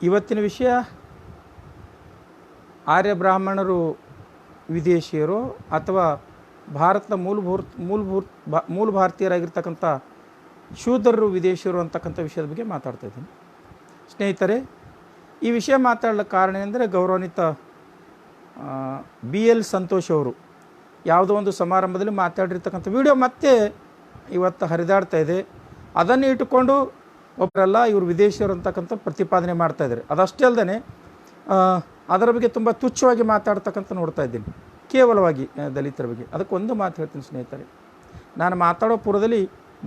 ಇವತ್ತಿನ ವಿಷಯ ಆರ್ಯ ಬ್ರಾಹ್ಮಣರು ವಿದೇಶಿಯರು ಅಥವಾ ಭಾರತದ ಮೂಲ ಭಾರತೀಯರಾಗಿರ್ತಕ್ಕಂಥ ಶೂದ್ರರು ವಿದೇಶಿಯರು ಅಂತಕ್ಕಂಥ ವಿಷಯದ ಬಗ್ಗೆ ಮಾತಾಡ್ತಾ ಇದ್ದೀನಿ. ಸ್ನೇಹಿತರೆ, ಈ ವಿಷಯ ಮಾತಾಡಲಿಕ್ಕೆ ಕಾರಣ ಎಂದರೆ ಗೌರವಾನ್ವಿತ BL ಸಂತೋಷ್ ಅವರು ಯಾವುದೋ ಒಂದು ಸಮಾರಂಭದಲ್ಲಿ ಮಾತಾಡಿರ್ತಕ್ಕಂಥ ವಿಡಿಯೋ ಮತ್ತೆ ಇವತ್ತು ಹರಿದಾಡ್ತಾ ಇದೆ. ಅದನ್ನು ಇಟ್ಟುಕೊಂಡು ಒಬ್ಬರಲ್ಲ ಇವರು ವಿದೇಶಿಯರು ಅಂತಕ್ಕಂಥ ಪ್ರತಿಪಾದನೆ ಮಾಡ್ತಾಯಿದ್ದಾರೆ. ಅದಷ್ಟೇ ಅಲ್ಲದೆ ಅದರ ಬಗ್ಗೆ ತುಂಬ ತುಚ್ಛವಾಗಿ ಮಾತಾಡ್ತಕ್ಕಂಥ ನೋಡ್ತಾ ಇದ್ದೀನಿ, ಕೇವಲವಾಗಿ ದಲಿತರ ಬಗ್ಗೆ. ಅದಕ್ಕೊಂದು ಮಾತು ಹೇಳ್ತೀನಿ ಸ್ನೇಹಿತರೆ, ನಾನು ಮಾತಾಡೋ ಪೂರ್ವದಲ್ಲಿ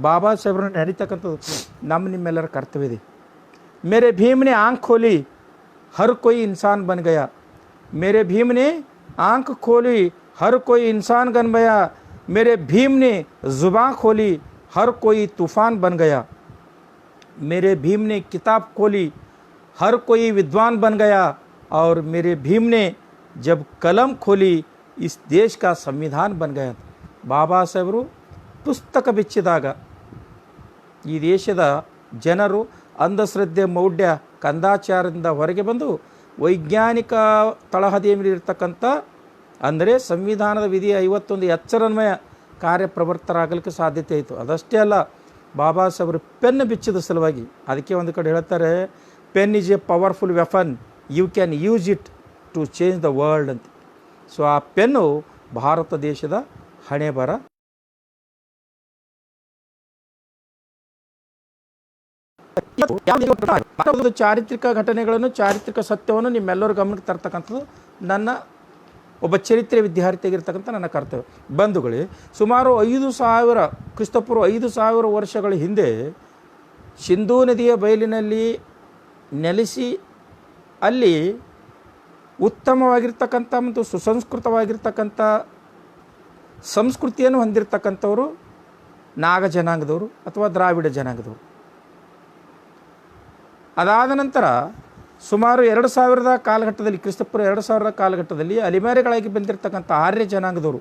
ಬಾಬಾ ಸಾಹೇಬ್ರನ್ನ ನಡೀತಕ್ಕಂಥದ್ದು ನಿಮ್ಮೆಲ್ಲರ ಕರ್ತವ್ಯ ಇದೆ. मेरे भीम ने आँख खोली हर कोई इंसान बन गया, मेरे भीम ने आँख खोली हर कोई इंसान बन गया, मेरे भीम ने ज़ुबान खोली हर कोई तूफ़ान बन गया, मेरे भीम ने किताब खोली हर कोई विद्वान बन गया, और मेरे भीम ने जब कलम खोली इस देश का संविधान बन गया. ಬಾಬಾ ಸಾಹೇಬರು ಪುಸ್ತಕ ಬಿಚ್ಚಿದಾಗ ಈ ದೇಶದ ಜನರು ಅಂಧಶ್ರದ್ಧೆ, ಮೌಢ್ಯ, ಕಂದಾಚಾರದಿಂದ ಹೊರಗೆ ಬಂದು ವೈಜ್ಞಾನಿಕ ತಳಹದಿಯ ಮೇಲೆ ಇರತಕ್ಕಂಥ, ಅಂದರೆ ಸಂವಿಧಾನದ ವಿಧಿಯ 51 ಎಚ್ಚರನ್ವಯ ಕಾರ್ಯಪ್ರವೃತ್ತರಾಗಲಿಕ್ಕೆ ಸಾಧ್ಯತೆ ಆಯಿತು. ಅದಷ್ಟೇ ಅಲ್ಲ, ಬಾಬಾ ಸಾಹೇಬರು ಪೆನ್ ಬಿಚ್ಚಿದ ಸಲುವಾಗಿ, ಅದಕ್ಕೆ ಒಂದು ಕಡೆ ಹೇಳ್ತಾರೆ, pen is a powerful weapon, you can use it to change the world ಅಂತ. ಸೊ ಆ ಪೆನ್ನು ಭಾರತ ದೇಶದ ಹಣೆ ಬರ. ಚಾರಿತ್ರಿಕ ಘಟನೆಗಳನ್ನು, ಚಾರಿತ್ರಿಕ ಸತ್ಯವನ್ನು ನಿಮ್ಮೆಲ್ಲರೂ ಗಮನಕ್ಕೆ ತರ್ತಕ್ಕಂಥದ್ದು ನನ್ನ ಒಬ್ಬ ಚರಿತ್ರೆ ವಿದ್ಯಾರ್ಥಿಯಾಗಿರ್ತಕ್ಕಂಥ ನನ್ನ ಕರ್ತವ್ಯ. ಬಂಧುಗಳೇ, ಸುಮಾರು 5000 ಕ್ರಿಸ್ತಪೂರ್ವ 5000 ವರ್ಷಗಳ ಹಿಂದೆ ಸಿಂಧೂ ನದಿಯ ಬಯಲಿನಲ್ಲಿ ನೆಲೆಸಿ ಅಲ್ಲಿ ಉತ್ತಮವಾಗಿರ್ತಕ್ಕಂಥ ಮತ್ತು ಸುಸಂಸ್ಕೃತವಾಗಿರ್ತಕ್ಕಂಥ ಸಂಸ್ಕೃತಿಯನ್ನು ಹೊಂದಿರತಕ್ಕಂಥವರು ನಾಗ ಜನಾಂಗದವರು ಅಥವಾ ದ್ರಾವಿಡ ಜನಾಂಗದವರು. ಅದಾದ ನಂತರ ಸುಮಾರು 2000 ಕಾಲಘಟ್ಟದಲ್ಲಿ, ಕ್ರಿಸ್ತಪೂರ್ವ 2000 ಕಾಲಘಟ್ಟದಲ್ಲಿ ಅಲಿಮೇರೆಗಳಾಗಿ ಬಂದಿರತಕ್ಕಂಥ ಆರ್ಯ ಜನಾಂಗದವರು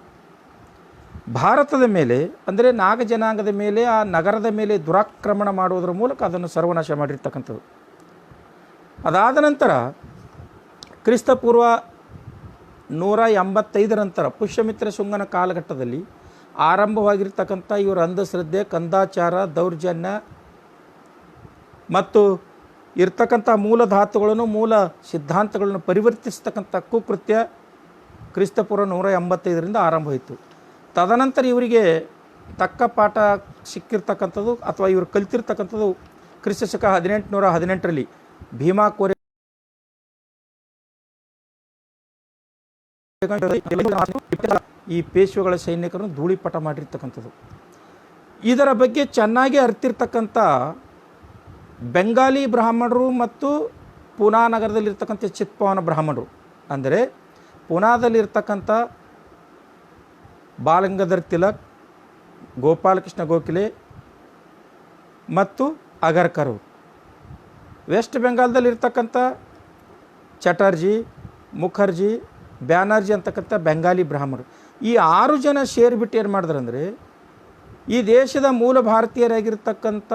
ಭಾರತದ ಮೇಲೆ, ಅಂದರೆ ನಾಗ ಜನಾಂಗದ ಮೇಲೆ, ಆ ನಗರದ ಮೇಲೆ ದುರಾಕ್ರಮಣ ಮಾಡುವುದರ ಮೂಲಕ ಅದನ್ನು ಸರ್ವನಾಶ ಮಾಡಿರ್ತಕ್ಕಂಥದ್ದು. ಅದಾದ ನಂತರ ಕ್ರಿಸ್ತಪೂರ್ವ 185 ನಂತರ ಪುಷ್ಯಮಿತ್ರ ಶುಂಗನ ಕಾಲಘಟ್ಟದಲ್ಲಿ ಆರಂಭವಾಗಿರ್ತಕ್ಕಂಥ ಇವರ ಅಂಧಶ್ರದ್ಧೆ, ಕಂದಾಚಾರ, ದೌರ್ಜನ್ಯ ಮತ್ತು ಇರ್ತಕ್ಕಂಥ ಮೂಲ ಧಾತುಗಳನ್ನು, ಮೂಲ ಸಿದ್ಧಾಂತಗಳನ್ನು ಪರಿವರ್ತಿಸ್ತಕ್ಕಂಥ ಕುಕೃತ್ಯ ಕ್ರಿಸ್ತಪೂರ್ವ 185ರಿಂದ ಆರಂಭವಾಯಿತು. ತದನಂತರ ಇವರಿಗೆ ತಕ್ಕ ಪಾಠ ಸಿಕ್ಕಿರ್ತಕ್ಕಂಥದ್ದು ಅಥವಾ ಇವರು ಕಲಿತಿರ್ತಕ್ಕಂಥದ್ದು ಕ್ರಿಸ್ತಶಕ 1818ರಲ್ಲಿ ಭೀಮಾ ಕೋರೆ ಈ ಪೇಶ್ವೆಗಳ ಸೈನಿಕರನ್ನು ಧೂಳಿಪಟ ಮಾಡಿರ್ತಕ್ಕಂಥದ್ದು. ಇದರ ಬಗ್ಗೆ ಚೆನ್ನಾಗಿ ಅರಿತಿರ್ತಕ್ಕಂಥ ಬೆಂಗಾಲಿ ಬ್ರಾಹ್ಮಣರು ಮತ್ತು ಪೂನಾ ನಗರದಲ್ಲಿರ್ತಕ್ಕಂಥ ಚಿತ್ಪವನ ಬ್ರಾಹ್ಮಣರು, ಅಂದರೆ ಪೂನಾದಲ್ಲಿರ್ತಕ್ಕಂಥ ಬಾಲಗಂಗಾಧರ್ ತಿಲಕ್, ಗೋಪಾಲಕೃಷ್ಣ ಗೋಖಲೆ ಮತ್ತು ಅಗರ್ಕರ್, ವೆಸ್ಟ್ ಬೆಂಗಾಲ್ದಲ್ಲಿರ್ತಕ್ಕಂಥ ಚಟರ್ಜಿ, ಮುಖರ್ಜಿ, ಬ್ಯಾನರ್ಜಿ ಅಂತಕ್ಕಂಥ ಬೆಂಗಾಲಿ ಬ್ರಾಹ್ಮಣರು, ಈ 6 ಜನ ಸೇರಿಬಿಟ್ಟು ಏನು ಮಾಡಿದ್ರಂದರೆ, ಈ ದೇಶದ ಮೂಲ ಭಾರತೀಯರಾಗಿರ್ತಕ್ಕಂಥ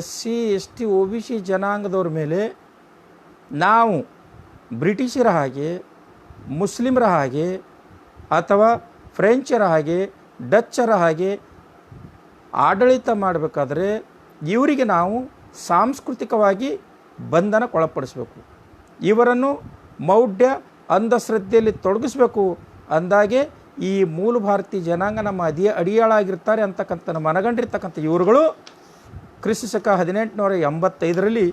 SC ST OBC ಜನಾಂಗದವ್ರ ಮೇಲೆ ನಾವು ಬ್ರಿಟಿಷರ ಹಾಗೆ, ಮುಸ್ಲಿಮರ ಹಾಗೆ ಅಥವಾ ಫ್ರೆಂಚರ ಹಾಗೆ, ಡಚ್ಚರ ಹಾಗೆ ಆಡಳಿತ ಮಾಡಬೇಕಾದ್ರೆ ಇವರಿಗೆ ನಾವು ಸಾಂಸ್ಕೃತಿಕವಾಗಿ ಬಂಧನಕ್ಕೊಳಪಡಿಸಬೇಕು, ಇವರನ್ನು ಮೌಢ್ಯ, ಅಂಧಶ್ರದ್ಧೆಯಲ್ಲಿ ತೊಡಗಿಸ್ಬೇಕು ಅಂದಾಗೆ ಈ ಮೂಲ ಭಾರತೀಯ ಜನಾಂಗ ನಮ್ಮ ಅಡಿಯಾಳಾಗಿರ್ತಾರೆ ಅಂತಕ್ಕಂಥ ಮನಗಂಡಿರ್ತಕ್ಕಂಥ ಇವರುಗಳು ಕ್ರಿಸ್ತಶಕ 1885ರಲ್ಲಿ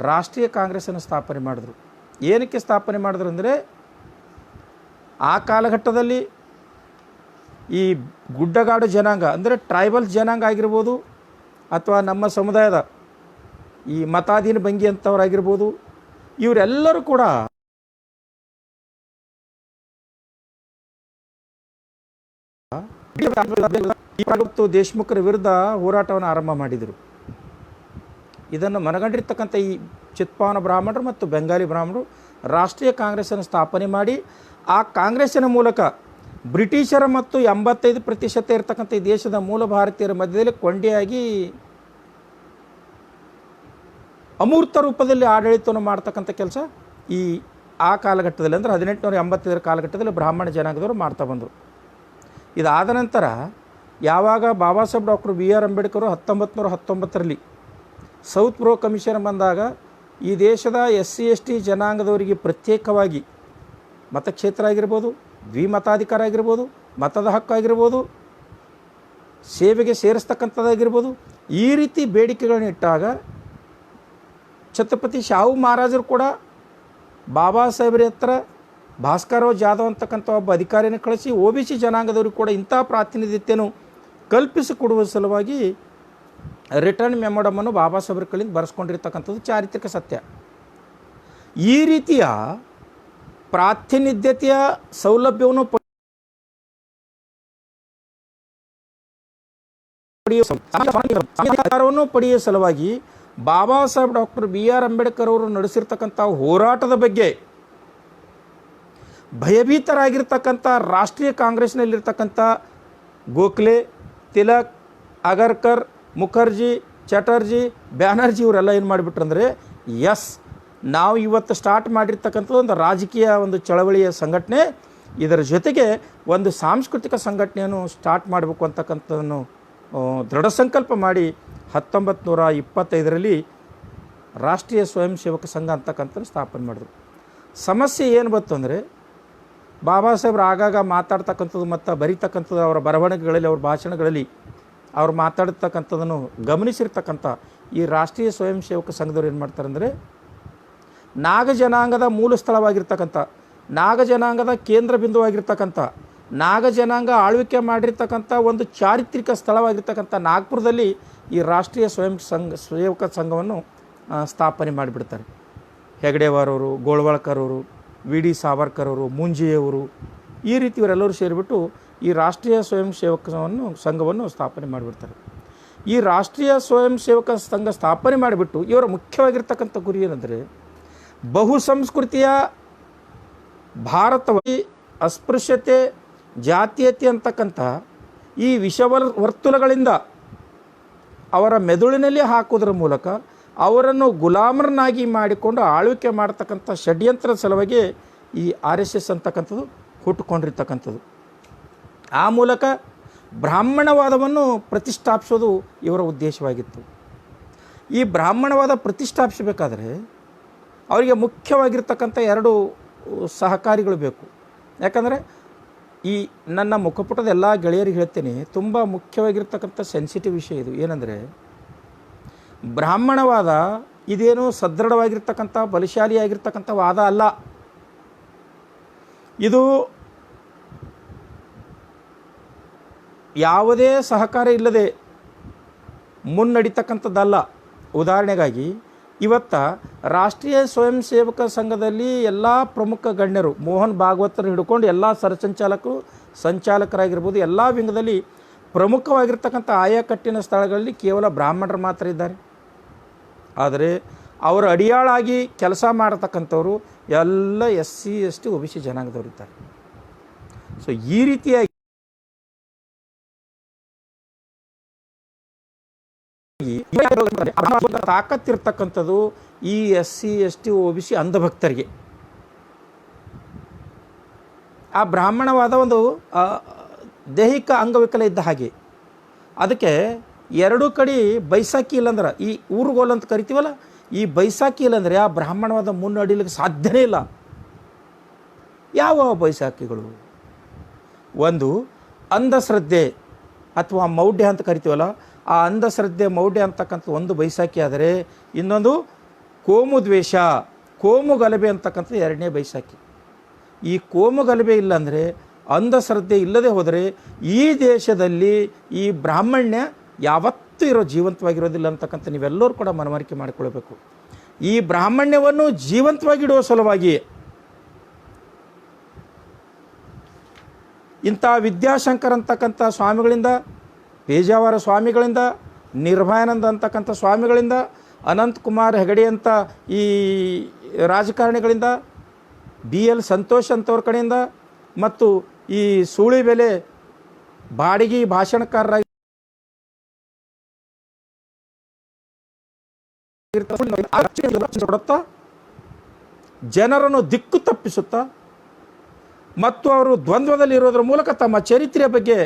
ರಾಷ್ಟ್ರೀಯ ಕಾಂಗ್ರೆಸ್ಸನ್ನು ಸ್ಥಾಪನೆ ಮಾಡಿದ್ರು. ಏನಕ್ಕೆ ಸ್ಥಾಪನೆ ಮಾಡಿದ್ರು ಅಂದರೆ, ಆ ಕಾಲಘಟ್ಟದಲ್ಲಿ ಈ ಗುಡ್ಡಗಾಡು ಜನಾಂಗ, ಅಂದರೆ ಟ್ರೈಬಲ್ ಜನಾಂಗ ಆಗಿರ್ಬೋದು ಅಥವಾ ನಮ್ಮ ಸಮುದಾಯದ ಈ ಮತಾಧೀನ ಭಂಗಿ ಅಂತವರಾಗಿರ್ಬೋದು, ಇವರೆಲ್ಲರೂ ಕೂಡ ದೇಶಮುಖರ ವಿರುದ್ಧ ಹೋರಾಟವನ್ನು ಆರಂಭ ಮಾಡಿದರು. ಇದನ್ನು ಮನಗಂಡಿರ್ತಕ್ಕಂಥ ಈ ಚಿತ್ಪವನ ಬ್ರಾಹ್ಮಣರು ಮತ್ತು ಬೆಂಗಾಲಿ ಬ್ರಾಹ್ಮಣರು ರಾಷ್ಟ್ರೀಯ ಕಾಂಗ್ರೆಸ್ಸನ್ನು ಸ್ಥಾಪನೆ ಮಾಡಿ, ಆ ಕಾಂಗ್ರೆಸ್ಸಿನ ಮೂಲಕ ಬ್ರಿಟಿಷರ ಮತ್ತು 85% ಇರತಕ್ಕಂಥ ಈ ದೇಶದ ಮೂಲ ಭಾರತೀಯರ ಮಧ್ಯದಲ್ಲಿ ಕೊಂಡಿಯಾಗಿ ಅಮೂರ್ತ ರೂಪದಲ್ಲಿ ಆಡಳಿತವನ್ನು ಮಾಡ್ತಕ್ಕಂಥ ಕೆಲಸ ಈ ಆ ಕಾಲಘಟ್ಟದಲ್ಲಿ ಅಂದರೆ 1885 ಕಾಲಘಟ್ಟದಲ್ಲಿ ಬ್ರಾಹ್ಮಣ ಜನಾಂಗದವರು ಮಾಡ್ತಾ ಬಂದರು. ಇದಾದ ನಂತರ ಯಾವಾಗ ಬಾಬಾ ಸಾಹೇಬ್ ಡಾಕ್ಟರ್ BR ಅಂಬೇಡ್ಕರ್ 1919ರಲ್ಲಿ ಸೌತ್ ಬ್ರೋ ಕಮಿಷನ್ ಬಂದಾಗ ಈ ದೇಶದ SC/ST ಜನಾಂಗದವರಿಗೆ ಪ್ರತ್ಯೇಕವಾಗಿ ಮತಕ್ಷೇತ್ರ ಆಗಿರ್ಬೋದು, ದ್ವಿಮತಾಧಿಕಾರ ಆಗಿರ್ಬೋದು, ಮತದ ಹಕ್ಕು ಆಗಿರ್ಬೋದು, ಸೇವೆಗೆ ಸೇರಿಸ್ತಕ್ಕಂಥದ್ದಾಗಿರ್ಬೋದು, ಈ ರೀತಿ ಬೇಡಿಕೆಗಳನ್ನ ಇಟ್ಟಾಗ ಛತ್ರಪತಿ ಶಾಹು ಮಹಾರಾಜರು ಕೂಡ ಬಾಬಾ ಸಾಹೇಬ್ರ ಹತ್ರ ಭಾಸ್ಕರರಾವ್ ಜಾಧವ್ ಅಂತಕ್ಕಂಥ ಒಬ್ಬ ಅಧಿಕಾರಿನ ಕಳಿಸಿ OBC ಜನಾಂಗದವ್ರಿಗೆ ಕೂಡ ಇಂಥ ಪ್ರಾತಿನಿಧ್ಯತೆಯನ್ನು ಕಲ್ಪಿಸಿಕೊಡುವ ಸಲುವಾಗಿ ರಿಟರ್ನ್ ಮೆಮೊಡಮನ್ನು ಬಾಬಾ ಸಾಹೇಬ್ರ ಕಡೆಯಿಂದ ಬರೆಸ್ಕೊಂಡಿರ್ತಕ್ಕಂಥದ್ದು ಚಾರಿತ್ರಿಕ ಸತ್ಯ. ಈ ರೀತಿಯ ಪ್ರಾತಿನಿಧ್ಯತೆಯ ಸೌಲಭ್ಯವನ್ನು ಪಡೆಯುವ ಸಲುವಾಗಿ ಬಾಬಾ ಸಾಹೇಬ್ ಡಾಕ್ಟರ್ BR ಅಂಬೇಡ್ಕರ್ ಅವರು ನಡೆಸಿರ್ತಕ್ಕಂಥ ಹೋರಾಟದ ಬಗ್ಗೆ ಭಯಭೀತರಾಗಿರ್ತಕ್ಕಂಥ ರಾಷ್ಟ್ರೀಯ ಕಾಂಗ್ರೆಸ್ನಲ್ಲಿರ್ತಕ್ಕಂಥ ಗೋಖಲೆ, ತಿಲಕ್, ಅಗರ್ಕರ್, ಮುಖರ್ಜಿ, ಚಟರ್ಜಿ, ಬ್ಯಾನರ್ಜಿ ಇವರೆಲ್ಲ ಏನು ಮಾಡಿಬಿಟ್ರಂದರೆ, ನಾವು ಇವತ್ತು ಸ್ಟಾರ್ಟ್ ಮಾಡಿರ್ತಕ್ಕಂಥದ್ದು ಒಂದು ರಾಜಕೀಯ ಒಂದು ಚಳವಳಿಯ ಸಂಘಟನೆ, ಇದರ ಜೊತೆಗೆ ಒಂದು ಸಾಂಸ್ಕೃತಿಕ ಸಂಘಟನೆಯನ್ನು ಸ್ಟಾರ್ಟ್ ಮಾಡಬೇಕು ಅಂತಕ್ಕಂಥದ್ದನ್ನು ದೃಢ ಸಂಕಲ್ಪ ಮಾಡಿ 1925ರಲ್ಲಿ ರಾಷ್ಟ್ರೀಯ ಸ್ವಯಂ ಸೇವಕ ಸಂಘ ಅಂತಕ್ಕಂಥ ಸ್ಥಾಪನೆ ಮಾಡಿದ್ರು. ಸಮಸ್ಯೆ ಏನು ಬಂತು ಅಂದರೆ, ಬಾಬಾ ಸಾಹೇಬ್ರು ಆಗಾಗ ಮಾತಾಡ್ತಕ್ಕಂಥದ್ದು ಮತ್ತು ಬರೀತಕ್ಕಂಥದ್ದು ಅವರ ಬರವಣಿಗೆಗಳಲ್ಲಿ, ಅವ್ರ ಭಾಷಣಗಳಲ್ಲಿ ಅವ್ರು ಮಾತಾಡ್ತಕ್ಕಂಥದ್ದನ್ನು ಗಮನಿಸಿರ್ತಕ್ಕಂಥ ಈ ರಾಷ್ಟ್ರೀಯ ಸ್ವಯಂ ಸೇವಕ ಸಂಘದವ್ರು ಏನು ಮಾಡ್ತಾರೆ ಅಂದರೆ, ನಾಗ ಜನಾಂಗದ ಮೂಲ ಸ್ಥಳವಾಗಿರ್ತಕ್ಕಂಥ, ನಾಗ ಜನಾಂಗದ ಕೇಂದ್ರ ಬಿಂದುವಾಗಿರ್ತಕ್ಕಂಥ, ನಾಗ ಜನಾಂಗ ಆಳ್ವಿಕೆ ಮಾಡಿರ್ತಕ್ಕಂಥ ಒಂದು ಚಾರಿತ್ರಿಕ ಸ್ಥಳವಾಗಿರ್ತಕ್ಕಂಥ ನಾಗ್ಪುರದಲ್ಲಿ ಈ ರಾಷ್ಟ್ರೀಯ ಸ್ವಯಂ ಸೇವಕ ಸಂಘವನ್ನು ಸ್ಥಾಪನೆ ಮಾಡಿಬಿಡ್ತಾರೆ. ಹೆಗಡೆವಾರವರು, ಗೋಳ್ವಾಳ್ಕರ್ ಅವರು, VD ಸಾವರ್ಕರ್ ಅವರು, ಮುಂಜಿಯವರು, ಈ ರೀತಿ ಇವರೆಲ್ಲರೂ ಸೇರಿಬಿಟ್ಟು ಈ ರಾಷ್ಟ್ರೀಯ ಸ್ವಯಂ ಸೇವಕ ಸಂಘವನ್ನು ಸ್ಥಾಪನೆ ಮಾಡಿಬಿಡ್ತಾರೆ. ಈ ರಾಷ್ಟ್ರೀಯ ಸ್ವಯಂ ಸೇವಕ ಸಂಘ ಸ್ಥಾಪನೆ ಮಾಡಿಬಿಟ್ಟು ಇವರ ಮುಖ್ಯವಾಗಿರ್ತಕ್ಕಂಥ ಗುರಿ ಏನಂದರೆ, ಬಹುಸಂಸ್ಕೃತಿಯ ಭಾರತವಾಗಿ ಅಸ್ಪೃಶ್ಯತೆ, ಜಾತೀಯತೆ ಅಂತಕ್ಕಂಥ ಈ ವರ್ತುಲಗಳಿಂದ ಅವರ ಮೆದುಳಿನಲ್ಲಿ ಹಾಕೋದ್ರ ಮೂಲಕ ಅವರನ್ನು ಗುಲಾಮರನ್ನಾಗಿ ಮಾಡಿಕೊಂಡು ಆಳ್ವಿಕೆ ಮಾಡ್ತಕ್ಕಂಥ ಷಡ್ಯಂತ್ರದ ಸಲುವಾಗಿ ಈ RSS ಅಂತಕ್ಕಂಥದ್ದು ಹುಟ್ಟುಕೊಂಡಿರ್ತಕ್ಕಂಥದ್ದು. ಆ ಮೂಲಕ ಬ್ರಾಹ್ಮಣವಾದವನ್ನು ಪ್ರತಿಷ್ಠಾಪಿಸೋದು ಇವರ ಉದ್ದೇಶವಾಗಿತ್ತು. ಈ ಬ್ರಾಹ್ಮಣವಾದ ಪ್ರತಿಷ್ಠಾಪಿಸಬೇಕಾದ್ರೆ ಅವರಿಗೆ ಮುಖ್ಯವಾಗಿರ್ತಕ್ಕಂಥ 2 ಸಹಕಾರಿಗಳು ಬೇಕು. ಯಾಕಂದರೆ ಈ ನನ್ನ ಮುಖಪುಟದ ಎಲ್ಲ ಗೆಳೆಯರಿಗೆ ಹೇಳ್ತೀನಿ, ತುಂಬ ಮುಖ್ಯವಾಗಿರ್ತಕ್ಕಂಥ ಸೆನ್ಸಿಟಿವ್ ವಿಷಯ ಇದು. ಏನಂದರೆ, ಬ್ರಾಹ್ಮಣವಾದ ಇದೇನು ಸದೃಢವಾಗಿರ್ತಕ್ಕಂಥ ಬಲಶಾಲಿಯಾಗಿರ್ತಕ್ಕಂಥ ವಾದ ಅಲ್ಲ. ಇದು ಯಾವುದೇ ಸಹಕಾರ ಇಲ್ಲದೆ ಮುನ್ನಡಿತಕ್ಕಂಥದ್ದಲ್ಲ. ಉದಾಹರಣೆಗಾಗಿ ಇವತ್ತು ರಾಷ್ಟ್ರೀಯ ಸ್ವಯಂ ಸೇವಕ ಸಂಘದಲ್ಲಿ ಎಲ್ಲ ಪ್ರಮುಖ ಗಣ್ಯರು, ಮೋಹನ್ ಭಾಗವತರು ಹಿಡ್ಕೊಂಡು ಎಲ್ಲ ಸಂಚಾಲಕರು, ಸಂಚಾಲಕರಾಗಿರ್ಬೋದು, ಎಲ್ಲ ವಿಂಗದಲ್ಲಿ ಪ್ರಮುಖವಾಗಿರ್ತಕ್ಕಂಥ ಆಯಾಕಟ್ಟಿನ ಸ್ಥಳಗಳಲ್ಲಿ ಕೇವಲ ಬ್ರಾಹ್ಮಣರು ಮಾತ್ರ ಇದ್ದಾರೆ. ಆದರೆ ಅವರ ಅಡಿಯಾಳಾಗಿ ಕೆಲಸ ಮಾಡತಕ್ಕಂಥವರು ಎಲ್ಲ SC/ST OBC ಜನಾಂಗದವರು ಇದ್ದಾರೆ. ಸೊ ಈ ರೀತಿಯಾಗಿ ತಾಕತ್ತಿರ್ತಕ್ಕಂಥದ್ದು ಈ SC/ST OBC ಅಂಧಭಕ್ತರಿಗೆ. ಆ ಬ್ರಾಹ್ಮಣವಾದ ಒಂದು ದೈಹಿಕ ಅಂಗವಿಕಲ ಇದ್ದ ಹಾಗೆ. ಅದಕ್ಕೆ 2 ಕಡೆ ಬೈಸಾಕಿ ಇಲ್ಲಂದ್ರೆ, ಈ ಊರುಗೋಲು ಅಂತ ಕರಿತೀವಲ್ಲ, ಈ ಬೈಸಾಕಿ ಇಲ್ಲಂದರೆ ಆ ಬ್ರಾಹ್ಮಣವಾದ ಮುನ್ನಡಿಲಿಕ್ಕೆ ಸಾಧ್ಯನೇ ಇಲ್ಲ. ಯಾವ ಬೈಸಾಕಿಗಳು? ಒಂದು ಅಂಧಶ್ರದ್ಧೆ ಅಥವಾ ಮೌಢ್ಯ ಅಂತ ಕರಿತೀವಲ್ಲ, ಆ ಅಂಧಶ್ರದ್ಧೆ, ಮೌಢ್ಯ ಅಂತಕ್ಕಂಥ ಒಂದು ಬೈಸಾಕಿ ಆದರೆ, ಇನ್ನೊಂದು ಕೋಮು ದ್ವೇಷ, ಕೋಮು ಗಲಭೆ ಅಂತಕ್ಕಂಥ 2ನೇ ಬೈಸಾಕಿ. ಈ ಕೋಮು ಗಲಭೆ ಇಲ್ಲಾಂದರೆ, ಅಂಧಶ್ರದ್ಧೆ ಇಲ್ಲದೆ ಹೋದರೆ ಈ ದೇಶದಲ್ಲಿ ಈ ಬ್ರಾಹ್ಮಣ್ಯ ಯಾವತ್ತೂ ಜೀವಂತವಾಗಿರೋದಿಲ್ಲ ಅಂತಕ್ಕಂಥ ನೀವೆಲ್ಲರೂ ಕೂಡ ಮನವರಿಕೆ ಮಾಡಿಕೊಳ್ಬೇಕು. ಈ ಬ್ರಾಹ್ಮಣ್ಯವನ್ನು ಜೀವಂತವಾಗಿಡುವ ಸಲುವಾಗಿ ಇಂಥ ವಿದ್ಯಾಶಂಕರ್ ಅಂತಕ್ಕಂಥ ಸ್ವಾಮಿಗಳಿಂದ, ಪೇಜಾವರ ಸ್ವಾಮಿಗಳಿಂದ, ನಿರ್ಭಯಾನಂದ ಅಂತಕ್ಕಂಥ ಸ್ವಾಮಿಗಳಿಂದ, ಅನಂತಕುಮಾರ್ ಹೆಗಡೆ ಅಂತ ಈ ರಾಜಕಾರಣಿಗಳಿಂದ, BL ಸಂತೋಷ್ ಅಂತವ್ರ ಕಡೆಯಿಂದ, ಮತ್ತು ಈ ಸೂಳಿಬೆಲೆ ಬಾಡಿಗೆ ಭಾಷಣಕಾರರಾಗಿ ಕೊಡುತ್ತಾ ಜನರನ್ನು ದಿಕ್ಕು ತಪ್ಪಿಸುತ್ತಾ ಮತ್ತು ಅವರು ದ್ವಂದ್ವದಲ್ಲಿರೋದ್ರ ಮೂಲಕ ತಮ್ಮ ಚರಿತ್ರೆಯ ಬಗ್ಗೆ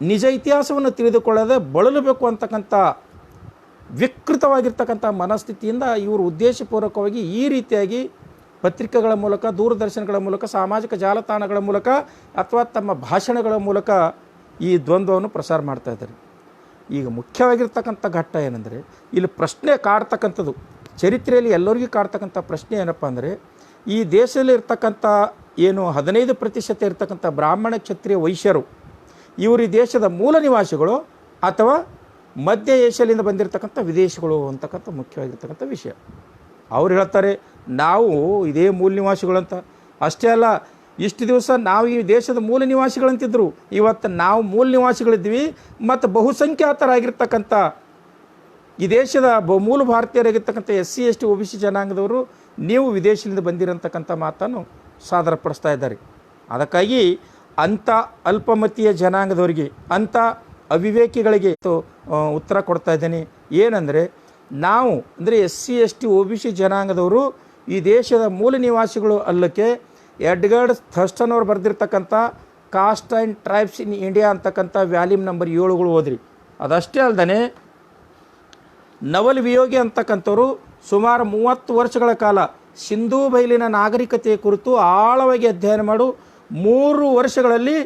ನಿಜ ಇತಿಹಾಸವನ್ನು ತಿಳಿದುಕೊಳ್ಳದೆ ಬಳಲಬೇಕು ಅಂತಕ್ಕಂಥ ವಿಕೃತವಾಗಿರ್ತಕ್ಕಂಥ ಮನಸ್ಥಿತಿಯಿಂದ ಇವರು ಉದ್ದೇಶಪೂರ್ವಕವಾಗಿ ಈ ರೀತಿಯಾಗಿ ಪತ್ರಿಕೆಗಳ ಮೂಲಕ, ದೂರದರ್ಶನಗಳ ಮೂಲಕ, ಸಾಮಾಜಿಕ ಜಾಲತಾಣಗಳ ಮೂಲಕ ಅಥವಾ ತಮ್ಮ ಭಾಷಣಗಳ ಮೂಲಕ ಈ ದ್ವಂದ್ವವನ್ನು ಪ್ರಸಾರ ಮಾಡ್ತಾ ಇದ್ದಾರೆ. ಈಗ ಮುಖ್ಯವಾಗಿರ್ತಕ್ಕಂಥ ಘಟ್ಟ ಏನಂದರೆ, ಇಲ್ಲಿ ಪ್ರಶ್ನೆ ಕಾಡ್ತಕ್ಕಂಥದ್ದು, ಚರಿತ್ರೆಯಲ್ಲಿ ಎಲ್ಲರಿಗೂ ಕಾಡ್ತಕ್ಕಂಥ ಪ್ರಶ್ನೆ ಏನಪ್ಪ ಅಂದರೆ, ಈ ದೇಶದಲ್ಲಿ ಇರ್ತಕ್ಕಂಥ ಏನು 15% ಇರ್ತಕ್ಕಂಥ ಬ್ರಾಹ್ಮಣ ಕ್ಷತ್ರಿಯ ವೈಶ್ಯರು ಇವರು ಈ ದೇಶದ ಮೂಲ ನಿವಾಸಿಗಳು ಅಥವಾ ಮಧ್ಯ ಏಷ್ಯಾದಿಂದ ಬಂದಿರತಕ್ಕಂಥ ವಿದೇಶಿಗಳು ಅಂತಕ್ಕಂಥ ಮುಖ್ಯವಾಗಿರ್ತಕ್ಕಂಥ ವಿಷಯ. ಅವ್ರು ಹೇಳ್ತಾರೆ ನಾವು ಇದೇ ಮೂಲ ನಿವಾಸಿಗಳಂತ. ಅಷ್ಟೇ ಅಲ್ಲ, ಇಷ್ಟು ದಿವಸ ನಾವು ಈ ದೇಶದ ಮೂಲ ನಿವಾಸಿಗಳಂತಿದ್ರು, ಇವತ್ತು ನಾವು ಮೂಲ ನಿವಾಸಿಗಳಿದ್ವಿ ಮತ್ತು ಬಹುಸಂಖ್ಯಾತರಾಗಿರ್ತಕ್ಕಂಥ ಈ ದೇಶದ ಮೂಲ ಭಾರತೀಯರಾಗಿರ್ತಕ್ಕಂಥ SC ST OBC ಜನಾಂಗದವರು ನೀವು ವಿದೇಶದಿಂದ ಬಂದಿರತಕ್ಕಂಥ ಮಾತನ್ನು ಸಾದರಪಡಿಸ್ತಾ ಇದ್ದಾರೆ. ಅದಕ್ಕಾಗಿ ಅಂಥ ಅಲ್ಪಮತೀಯ ಜನಾಂಗದವರಿಗೆ, ಅಂಥ ಅವಿವೇಕಿಗಳಿಗೆ ಉತ್ತರ ಕೊಡ್ತಾ ಇದ್ದೇನೆ. ಏನಂದರೆ, ನಾವು ಅಂದರೆ SC ST OBC ಜನಾಂಗದವರು ಈ ದೇಶದ ಮೂಲ ನಿವಾಸಿಗಳು ಅಲ್ಲಕ್ಕೆ ಎಡ್ಗರ್ಡ್ ಥರ್ಸ್ಟನ್ ಅವರು ಬರೆದಿರ್ತಕ್ಕಂಥ caste and tribes in India ಅಂತಕ್ಕಂಥ ವ್ಯಾಲ್ಯೂಮ್ ನಂಬರ್ 7 ಓದ್ರಿ. ಅದಷ್ಟೇ ಅಲ್ಲದೆ ನವಲ್ ವಿಯೋಗಿ ಅಂತಕ್ಕಂಥವ್ರು ಸುಮಾರು 30 ವರ್ಷಗಳ ಕಾಲ ಸಿಂಧೂ ಬಯಲಿನ ನಾಗರಿಕತೆಯ ಕುರಿತು ಆಳವಾಗಿ ಅಧ್ಯಯನ ಮಾಡು 3 ವರ್ಷಗಳಲ್ಲಿ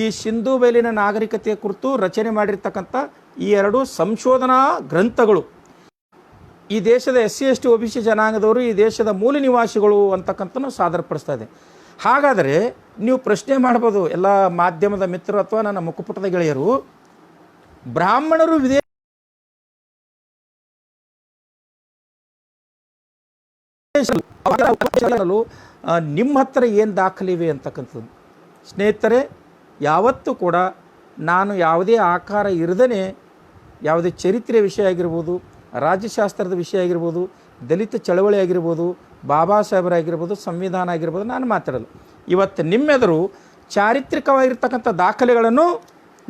ಈ ಸಿಂಧೂ ಬಯಲಿನ ನಾಗರಿಕತೆಯ ಕುರಿತು ರಚನೆ ಮಾಡಿರ್ತಕ್ಕಂಥ ಈ 2 ಸಂಶೋಧನಾ ಗ್ರಂಥಗಳು ಈ ದೇಶದ SC ST OBC ಜನಾಂಗದವರು ಈ ದೇಶದ ಮೂಲ ನಿವಾಸಿಗಳು ಅಂತಕ್ಕಂಥ ಸಾದರಪಡಿಸ್ತಾ ಇದೆ. ಹಾಗಾದರೆ ನೀವು ಪ್ರಶ್ನೆ ಮಾಡ್ಬೋದು, ಎಲ್ಲ ಮಾಧ್ಯಮದ ಮಿತ್ರರು ಅಥವಾ ನನ್ನ ಮುಖಪುಟದ ಗೆಳೆಯರು, ಬ್ರಾಹ್ಮಣರು ನಿಮ್ಮ ಹತ್ರ ಏನು ದಾಖಲಿವೆ ಅಂತಕ್ಕಂಥದ್ದು. ಸ್ನೇಹಿತರೆ, ಯಾವತ್ತೂ ಕೂಡ ನಾನು ಯಾವುದೇ ಆಕಾರ ಇರದೇ ಯಾವುದೇ ಚರಿತ್ರೆ ವಿಷಯ ಆಗಿರ್ಬೋದು, ರಾಜ್ಯಶಾಸ್ತ್ರದ ವಿಷಯ ಆಗಿರ್ಬೋದು, ದಲಿತ ಚಳವಳಿ ಆಗಿರ್ಬೋದು, ಬಾಬಾ ಸಾಹೇಬರಾಗಿರ್ಬೋದು, ಸಂವಿಧಾನ ಆಗಿರ್ಬೋದು ನಾನು ಮಾತಾಡಲ್ಲ. ಇವತ್ತು ನಿಮ್ಮೆದುರು ಚಾರಿತ್ರಿಕವಾಗಿರ್ತಕ್ಕಂಥ ದಾಖಲೆಗಳನ್ನು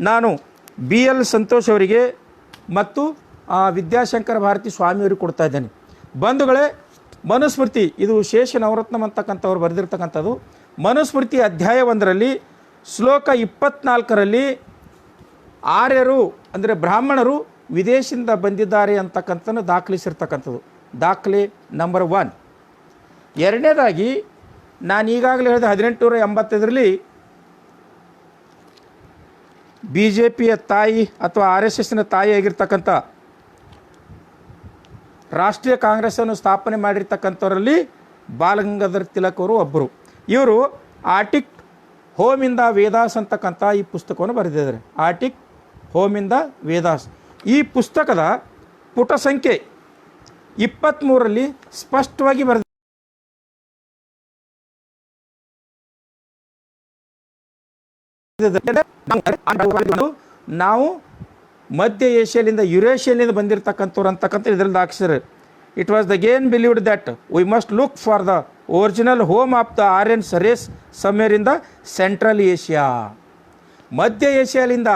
ನಾನು BL ಸಂತೋಷ್ ಅವರಿಗೆ ಮತ್ತು ವಿದ್ಯಾಶಂಕರ ಭಾರತಿ ಸ್ವಾಮಿಯವರಿಗೆ ಕೊಡ್ತಾ ಇದ್ದೇನೆ. ಬಂಧುಗಳೇ, ಮನುಸ್ಮೃತಿ, ಇದು ಶೇಷ ನವರತ್ನಂ ಅಂತಕ್ಕಂಥವ್ರು ಬರೆದಿರ್ತಕ್ಕಂಥದ್ದು. ಮನುಸ್ಮೃತಿ ಅಧ್ಯಾಯ 1ರಲ್ಲಿ ಶ್ಲೋಕ 24ರಲ್ಲಿ ಆರ್ಯರು ಅಂದರೆ ಬ್ರಾಹ್ಮಣರು ವಿದೇಶದಿಂದ ಬಂದಿದ್ದಾರೆ ಅಂತಕ್ಕಂಥನ್ನು ದಾಖಲಿಸಿರ್ತಕ್ಕಂಥದ್ದು, ದಾಖಲೆ ನಂಬರ್ 1. ಎರಡನೇದಾಗಿ ನಾನು ಈಗಾಗಲೇ ಹೇಳಿದ 1885ರಲ್ಲಿ BJPಯ ತಾಯಿ ಅಥವಾ RSSನ ತಾಯಿ ಆಗಿರ್ತಕ್ಕಂಥ ರಾಷ್ಟ್ರೀಯ ಕಾಂಗ್ರೆಸ್ಸನ್ನು ಸ್ಥಾಪನೆ ಮಾಡಿರ್ತಕ್ಕಂಥವರಲ್ಲಿ ಬಾಲಗಂಗಾಧರ್ ತಿಲಕ್ ಅವರು ಒಬ್ಬರು. ಇವರು ಆರ್ಟಿಕ್ ಹೋಮಿಂದ ವೇದಾಸ್ ಅಂತಕ್ಕಂಥ ಈ ಪುಸ್ತಕವನ್ನು ಬರೆದಿದ್ದಾರೆ. ಆರ್ಟಿಕ್ ಹೋಮಿಂದ ವೇದಾಸ್ ಈ ಪುಸ್ತಕದ ಪುಟ ಸಂಖ್ಯೆ 23ರಲ್ಲಿ ಸ್ಪಷ್ಟವಾಗಿ ಬರೆದ ನಾವು ಮಧ್ಯ ಏಷ್ಯಾದಿಂದ ಯುರೇಷಿಯಾದಿಂದ ಬಂದಿರತಕ್ಕಂಥವ್ರು ಅಂತಕ್ಕಂಥ ಇದರಲ್ಲಿ ದಾಖಲಿಸಿದ್ದಾರೆ. It was the again believed that we must look for the original home of the Aryans race somewhere in the Central Asia. ಮಧ್ಯ ಏಷ್ಯಾದಿಂದ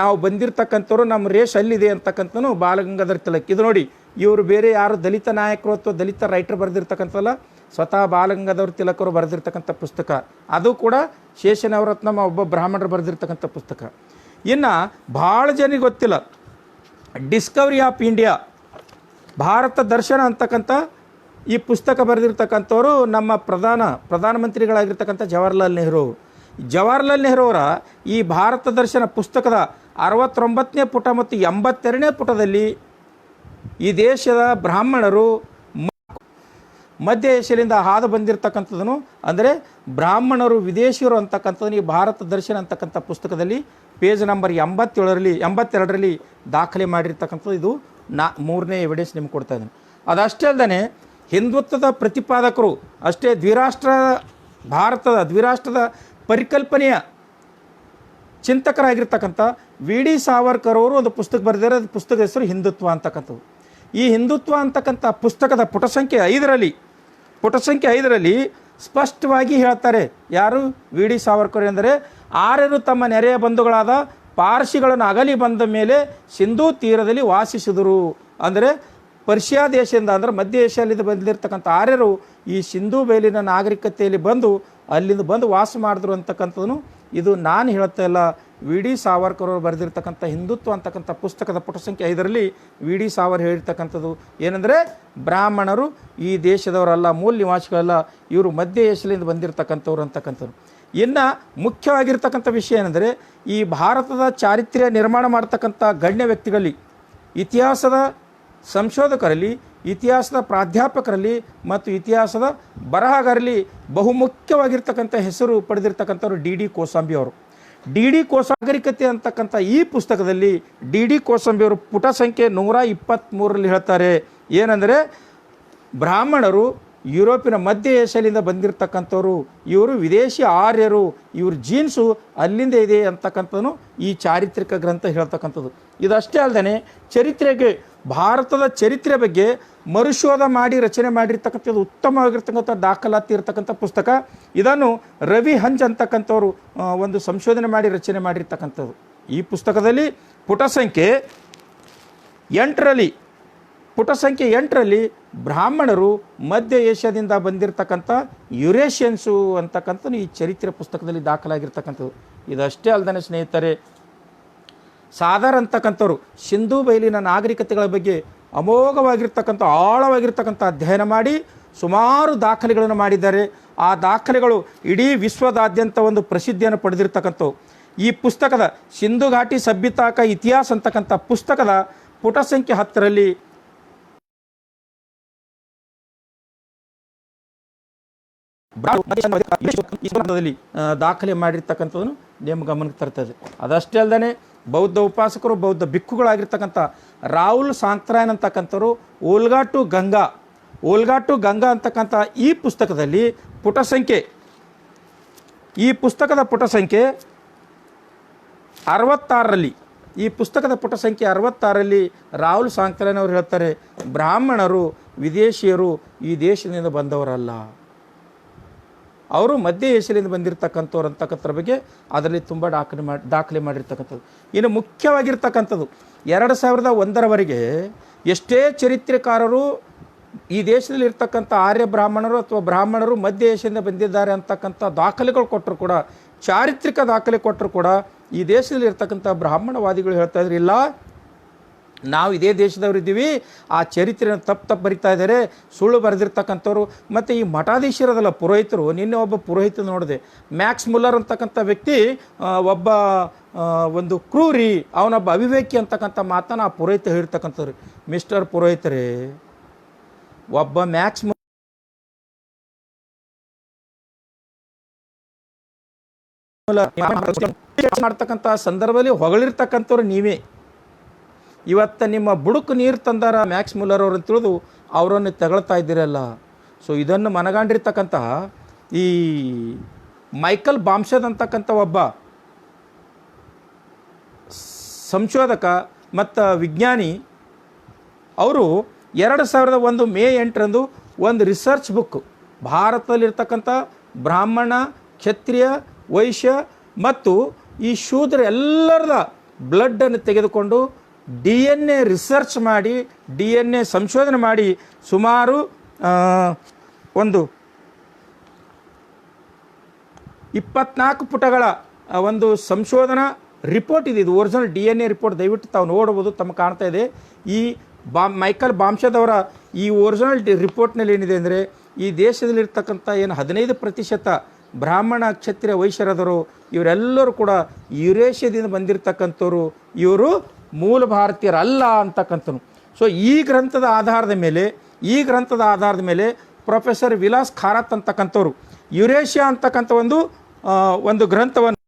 ನಾವು ಬಂದಿರತಕ್ಕಂಥವ್ರು, ನಮ್ಮ ರೇಸ್ ಅಲ್ಲಿದೆ ಅಂತಕ್ಕಂಥನು ಬಾಲಗಂಗಾಧರ್ ತಿಲಕ್. ಇದು ನೋಡಿ, ಇವರು ಬೇರೆ ಯಾರು ದಲಿತ ನಾಯಕರು ಅಥವಾ ದಲಿತ ರೈಟರ್ ಬರೆದಿರ್ತಕ್ಕಂಥಲ್ಲ, ಸ್ವತಃ ಬಾಲಗಂಗಾಧರ್ ತಿಲಕರು ಬರೆದಿರ್ತಕ್ಕಂಥ ಪುಸ್ತಕ. ಅದು ಕೂಡ ಶೇಷ ನವರತ್ನಂ ಒಬ್ಬ ಬ್ರಾಹ್ಮಣರು ಬರೆದಿರ್ತಕ್ಕಂಥ ಪುಸ್ತಕ. ಇನ್ನು ಭಾಳ ಜನರಿಗೆ ಗೊತ್ತಿಲ್ಲ, ಡಿಸ್ಕವರಿ ಆಫ್ ಇಂಡಿಯಾ, ಭಾರತ ದರ್ಶನ ಅಂತಕ್ಕಂಥ ಈ ಪುಸ್ತಕ ಬರೆದಿರ್ತಕ್ಕಂಥವ್ರು ನಮ್ಮ ಪ್ರಧಾನಮಂತ್ರಿಗಳಾಗಿರ್ತಕ್ಕಂಥ ಜವಾಹರ್ಲಾಲ್ ನೆಹರು. ಜವಾಹರ್ಲಾಲ್ ನೆಹರು ಅವರ ಈ ಭಾರತ ದರ್ಶನ ಪುಸ್ತಕದ 69ನೇ ಪುಟ ಮತ್ತು 82ನೇ ಪುಟದಲ್ಲಿ ಈ ದೇಶದ ಬ್ರಾಹ್ಮಣರು ಮಧ್ಯ ಏಷ್ಯಾದಿಂದ ಹಾದು ಬಂದಿರತಕ್ಕಂಥದ್ದನ್ನು, ಅಂದರೆ ಬ್ರಾಹ್ಮಣರು ವಿದೇಶಿಯರು ಅಂತಕ್ಕಂಥದ್ದನ್ನು ಈ ಭಾರತ ದರ್ಶನ ಅಂತಕ್ಕಂಥ ಪುಸ್ತಕದಲ್ಲಿ ಪೇಜ್ ನಂಬರ್ 82ರಲ್ಲಿ ದಾಖಲೆ ಮಾಡಿರ್ತಕ್ಕಂಥದ್ದು. ಇದು 3ನೇ ಎವಿಡೆನ್ಸ್ ನಿಮ್ಗೆ ಕೊಡ್ತಾ ಇದ್ದೀನಿ. ಅದಷ್ಟೇ ಅಲ್ಲದೆ ಹಿಂದುತ್ವದ ಪ್ರತಿಪಾದಕರು, ಅಷ್ಟೇ ಭಾರತದ ದ್ವಿರಾಷ್ಟ್ರದ ಪರಿಕಲ್ಪನೆಯ ಚಿಂತಕರಾಗಿರ್ತಕ್ಕಂಥ VD ಸಾವರ್ಕರ್ ಅವರು ಒಂದು ಪುಸ್ತಕ ಬರೆದಿದ್ದಾರೆ. ಅದು ಪುಸ್ತಕದ ಹೆಸರು ಹಿಂದುತ್ವ ಅಂತಕ್ಕಂಥದ್ದು. ಈ ಹಿಂದುತ್ವ ಅಂತಕ್ಕಂಥ ಪುಸ್ತಕದ ಪುಟ ಸಂಖ್ಯೆ 5ರಲ್ಲಿ ಸ್ಪಷ್ಟವಾಗಿ ಹೇಳ್ತಾರೆ, ಯಾರು VD ಸಾವರ್ಕರ್ ಎಂದರೆ, ಆರ್ಯರು ತಮ್ಮ ನೆರೆಯ ಬಂಧುಗಳಾದ ಪಾರ್ಸಿಗಳನ್ನು ಅಗಲಿ ಬಂದ ಮೇಲೆ ಸಿಂಧೂ ತೀರದಲ್ಲಿ ವಾಸಿಸಿದರು. ಅಂದರೆ ಪರ್ಷಿಯಾ ದೇಶದಿಂದ ಅಂದರೆ ಮಧ್ಯ ಏಷ್ಯಾದಿಂದ ಬಂದಿರತಕ್ಕಂಥ ಆರ್ಯರು ಈ ಸಿಂಧೂ ಬಯಲಿನ ನಾಗರಿಕತೆಯಲ್ಲಿ ಬಂದು ಅಲ್ಲಿಂದ ಬಂದು ವಾಸ ಮಾಡಿದ್ರು ಅಂತಕ್ಕಂಥದ್ದು ಇದು ನಾನು ಹೇಳ್ತಾ ಇಲ್ಲ. ವಿ ಡಿ ಸಾವರ್ಕರ್ ಅವರು ಬರೆದಿರ್ತಕ್ಕಂಥ ಹಿಂದುತ್ವ ಅಂತಕ್ಕಂಥ ಪುಸ್ತಕದ ಪುಟ ಸಂಖ್ಯೆ 5ರಲ್ಲಿ ವಿ ಡಿ ಸಾವರ್ ಹೇಳಿರ್ತಕ್ಕಂಥದ್ದು ಏನಂದರೆ ಬ್ರಾಹ್ಮಣರು ಈ ದೇಶದವರಲ್ಲ, ಮೂಲ ನಿವಾಸಿಗಳಲ್ಲ, ಇವರು ಮಧ್ಯ ಏಷ್ಯಾದಿಂದ ಬಂದಿರತಕ್ಕಂಥವ್ರು ಅಂತಕ್ಕಂಥದ್ದು. ಇನ್ನು ಮುಖ್ಯವಾಗಿರ್ತಕ್ಕಂಥ ವಿಷಯ ಏನಂದರೆ ಈ ಭಾರತದ ಚಾರಿತ್ರ್ಯ ನಿರ್ಮಾಣ ಮಾಡ್ತಕ್ಕಂಥ ಗಣ್ಯ ವ್ಯಕ್ತಿಗಳಲ್ಲಿ, ಇತಿಹಾಸದ ಸಂಶೋಧಕರಲ್ಲಿ, ಇತಿಹಾಸದ ಪ್ರಾಧ್ಯಾಪಕರಲ್ಲಿ ಮತ್ತು ಇತಿಹಾಸದ ಬರಹಗಾರರಲ್ಲಿ ಬಹುಮುಖ್ಯವಾಗಿರ್ತಕ್ಕಂಥ ಹೆಸರು ಪಡೆದಿರ್ತಕ್ಕಂಥವ್ರು ಡಿ ಡಿ ಕೋಸಂಬಿ ಅವರು. ಡಿ ಡಿ ನಾಗರಿಕತೆ ಅಂತಕ್ಕಂಥ ಈ ಪುಸ್ತಕದಲ್ಲಿ ಡಿ ಡಿ ಕೋಸಂಬಿ ಅವರು ಪುಟ ಸಂಖ್ಯೆ 123ರಲ್ಲಿ ಹೇಳ್ತಾರೆ ಏನಂದರೆ, ಬ್ರಾಹ್ಮಣರು ಯುರೋಪಿನ ಮಧ್ಯ ಏಷ್ಯಾದಿಂದ ಬಂದಿರತಕ್ಕಂಥವ್ರು, ಇವರು ವಿದೇಶಿ ಆರ್ಯರು, ಇವ್ರ ಜೀನ್ಸು ಅಲ್ಲಿಂದ ಇದೆ ಅಂತಕ್ಕಂಥದ್ದು ಈ ಚಾರಿತ್ರಿಕ ಗ್ರಂಥ ಹೇಳ್ತಕ್ಕಂಥದ್ದು. ಇದಷ್ಟೇ ಅಲ್ಲದೆ ಚರಿತ್ರೆಗೆ, ಭಾರತದ ಚರಿತ್ರೆ ಬಗ್ಗೆ ಮರುಶೋಧ ಮಾಡಿ ರಚನೆ ಮಾಡಿರ್ತಕ್ಕಂಥದ್ದು ಉತ್ತಮವಾಗಿರ್ತಕ್ಕಂಥ ದಾಖಲಾತಿ ಇರತಕ್ಕಂಥ ಪುಸ್ತಕ. ಇದನ್ನು ರವಿ ಹಂಜ್ ಅಂತಕ್ಕಂಥವ್ರು ಒಂದು ಸಂಶೋಧನೆ ಮಾಡಿ ರಚನೆ ಮಾಡಿರ್ತಕ್ಕಂಥದ್ದು. ಈ ಪುಸ್ತಕದಲ್ಲಿ ಪುಟ ಸಂಖ್ಯೆ 8ರಲ್ಲಿ ಬ್ರಾಹ್ಮಣರು ಮಧ್ಯ ಏಷ್ಯಾದಿಂದ ಬಂದಿರತಕ್ಕಂಥ ಯುರೇಷಿಯನ್ಸು ಅಂತಕ್ಕಂಥದ್ದು ಈ ಚರಿತ್ರೆ ಪುಸ್ತಕದಲ್ಲಿ ದಾಖಲಾಗಿರ್ತಕ್ಕಂಥದ್ದು. ಇದಷ್ಟೇ ಅಲ್ಲದೆ ಸ್ನೇಹಿತರೆ, ಸಾಧಾರಣ ಅಂತಕ್ಕಂಥವ್ರು ಸಿಂಧೂ ಬಯಲಿನ ನಾಗರಿಕತೆಗಳ ಬಗ್ಗೆ ಅಮೋಘವಾಗಿರ್ತಕ್ಕಂಥ ಆಳವಾಗಿರ್ತಕ್ಕಂಥ ಅಧ್ಯಯನ ಮಾಡಿ ಸುಮಾರು ದಾಖಲೆಗಳನ್ನು ಮಾಡಿದ್ದಾರೆ. ಆ ದಾಖಲೆಗಳು ಇಡೀ ವಿಶ್ವದಾದ್ಯಂತ ಒಂದು ಪ್ರಸಿದ್ಧಿಯನ್ನು ಪಡೆದಿರ್ತಕ್ಕಂಥವು. ಈ ಪುಸ್ತಕದ ಸಿಂಧು ಘಾಟಿ ಸಭ್ಯತಾಕ ಇತಿಹಾಸ ಅಂತಕ್ಕಂಥ ಪುಸ್ತಕದ ಪುಟ ಸಂಖ್ಯೆ 10ರಲ್ಲಿ ದಾಖಲೆ ಮಾಡಿರ್ತಕ್ಕಂಥದ್ದನ್ನು ನಿಮ್ಮ ಗಮನಕ್ಕೆ ತರ್ತದೆ. ಅದಷ್ಟೇ ಅಲ್ಲದೆ ಬೌದ್ಧ ಉಪಾಸಕರು, ಬೌದ್ಧ ಭಿಕ್ಕುಗಳಾಗಿರ್ತಕ್ಕಂಥ ರಾಹುಲ್ ಸಾಂಕ್ರಾಯನ್ ಅಂತಕ್ಕಂಥವ್ರು ಓಲ್ಗಾ ಟು ಗಂಗಾ ಅಂತಕ್ಕಂಥ ಈ ಪುಸ್ತಕದಲ್ಲಿ ಪುಟ ಸಂಖ್ಯೆ, ಈ ಪುಸ್ತಕದ ಪುಟ ಸಂಖ್ಯೆ 66ರಲ್ಲಿ, ಈ ಪುಸ್ತಕದ ಪುಟ ಸಂಖ್ಯೆ 66ರಲ್ಲಿ ರಾಹುಲ್ ಸಾಂಕ್ರಾಯನ್ ಅವರು ಹೇಳ್ತಾರೆ, ಬ್ರಾಹ್ಮಣರು ವಿದೇಶಿಯರು ಈ ದೇಶದಿಂದ ಬಂದವರಲ್ಲ, ಅವರು ಮಧ್ಯ ಏಷ್ಯಾದಿಂದ ಬಂದಿರತಕ್ಕಂಥವ್ರು ಅಂತಕ್ಕಂಥರ ಬಗ್ಗೆ ಅದರಲ್ಲಿ ತುಂಬ ದಾಖಲೆ ಮಾಡಿರ್ತಕ್ಕಂಥದ್ದು. ಇನ್ನು ಮುಖ್ಯವಾಗಿರ್ತಕ್ಕಂಥದ್ದು 2001ರವರೆಗೆ ಎಷ್ಟೇ ಚರಿತ್ರೆಕಾರರು ಈ ದೇಶದಲ್ಲಿ ಇರ್ತಕ್ಕಂಥ ಆರ್ಯ ಬ್ರಾಹ್ಮಣರು ಅಥವಾ ಬ್ರಾಹ್ಮಣರು ಮಧ್ಯ ಏಷ್ಯಾದಿಂದ ಬಂದಿದ್ದಾರೆ ಅಂತಕ್ಕಂಥ ದಾಖಲೆಗಳು ಕೊಟ್ಟರು ಕೂಡ, ಚಾರಿತ್ರಿಕ ದಾಖಲೆ ಕೊಟ್ಟರು ಕೂಡ, ಈ ದೇಶದಲ್ಲಿ ಇರ್ತಕ್ಕಂಥ ಬ್ರಾಹ್ಮಣವಾದಿಗಳು ಹೇಳ್ತಾ ಇದ್ರು, ಇಲ್ಲ ನಾವು ಇದೇ ದೇಶದವರಿದ್ದೀವಿ, ಆ ಚರಿತ್ರೆಯನ್ನು ತಪ್ಪು ಬರಿತಾ ಇದ್ದಾರೆ, ಸುಳ್ಳು ಬರೆದಿರ್ತಕ್ಕಂಥವ್ರು. ಮತ್ತು ಈ ಮಠಾಧೀಶರದಲ್ಲ ಪುರೋಹಿತರು, ನಿನ್ನೆ ಒಬ್ಬ ಪುರೋಹಿತ ನೋಡಿದೆ, ಮ್ಯಾಕ್ಸ್ ಮುಲ್ಲರ್ ಅಂತಕ್ಕಂಥ ವ್ಯಕ್ತಿ ಒಬ್ಬ ಒಂದು ಕ್ರೂರಿ, ಅವನೊಬ್ಬ ಅವಿವೇಕಿ ಅಂತಕ್ಕಂಥ ಮಾತನ್ನು ಆ ಪುರೋಹಿತ ಹೇಳಿರ್ತಕ್ಕಂಥವ್ರು. ಮಿಸ್ಟರ್ ಪುರೋಹಿತರೇ, ಒಬ್ಬ ಮ್ಯಾಕ್ಸ್ ಮಾಡ್ತಕ್ಕಂಥ ಸಂದರ್ಭದಲ್ಲಿ ಹೊಗಳಿರ್ತಕ್ಕಂಥವ್ರು ನೀವೇ. ಇವತ್ತು ನಿಮ್ಮ ಬುಡುಕು ನೀರು ತಂದಾರ ಮ್ಯಾಕ್ಸ್ ಮುಲ್ಲರ್ ಅವರು ಅಂತ ತಿಳಿದು ಅವರನ್ನು ತಗೊಳ್ತಾ ಇದ್ದೀರಲ್ಲ. ಸೊ ಇದನ್ನು ಮನಗಂಡಿರ್ತಕ್ಕಂತಹ ಈ ಮೈಕಲ್ ಬಾಮ್ಶೆದ್ ಅಂತಕ್ಕಂಥ ಒಬ್ಬ ಸಂಶೋಧಕ ಮತ್ತು ವಿಜ್ಞಾನಿ, ಅವರು 2001 ಮೇ 8ರಂದು ಒಂದು ರಿಸರ್ಚ್ ಬುಕ್, ಭಾರತದಲ್ಲಿರ್ತಕ್ಕಂಥ ಬ್ರಾಹ್ಮಣ, ಕ್ಷತ್ರಿಯ, ವೈಶ್ಯ ಮತ್ತು ಈ ಶೂದ್ರ ಎಲ್ಲರದ ಬ್ಲಡ್ಡನ್ನು ತೆಗೆದುಕೊಂಡು DNA ರಿಸರ್ಚ್ ಮಾಡಿ, DNA ಸಂಶೋಧನೆ ಮಾಡಿ ಸುಮಾರು ಒಂದು 24 ಪುಟಗಳ ಒಂದು ಸಂಶೋಧನಾ ರಿಪೋರ್ಟ್ ಇದೆ. ಇದು ಒರಿಜಿನಲ್ DNA ರಿಪೋರ್ಟ್, ದಯವಿಟ್ಟು ತಾವು ನೋಡ್ಬೋದು, ತಮಗೆ ಕಾಣ್ತಾ ಇದೆ. ಈ ಮೈಕಲ್ ಬಾಮ್ಶೆದ್ ಅವರ ಈ ಒರಿಜಿನಲ್ ರಿಪೋರ್ಟ್ನಲ್ಲಿ ಏನಿದೆ ಅಂದರೆ, ಈ ದೇಶದಲ್ಲಿರ್ತಕ್ಕಂಥ ಏನು 15% ಬ್ರಾಹ್ಮಣ, ಕ್ಷತ್ರಿಯ, ವೈಶ್ಯರಾದರು ಇವರೆಲ್ಲರೂ ಕೂಡ ಯುರೇಷಿಯಾದಿಂದ ಬಂದಿರತಕ್ಕಂಥವ್ರು, ಇವರು ಮೂಲ ಭಾರತೀಯರಲ್ಲ ಅಂತಕ್ಕಂಥನು. ಸೊ ಈ ಗ್ರಂಥದ ಆಧಾರದ ಮೇಲೆ ಪ್ರೊಫೆಸರ್ ವಿಲಾಸ್ ಖಾರತ್ ಅಂತಕ್ಕಂಥವ್ರು ಯುರೇಷಿಯಾ ಅಂತಕ್ಕಂಥ ಒಂದು ಗ್ರಂಥವನ್ನು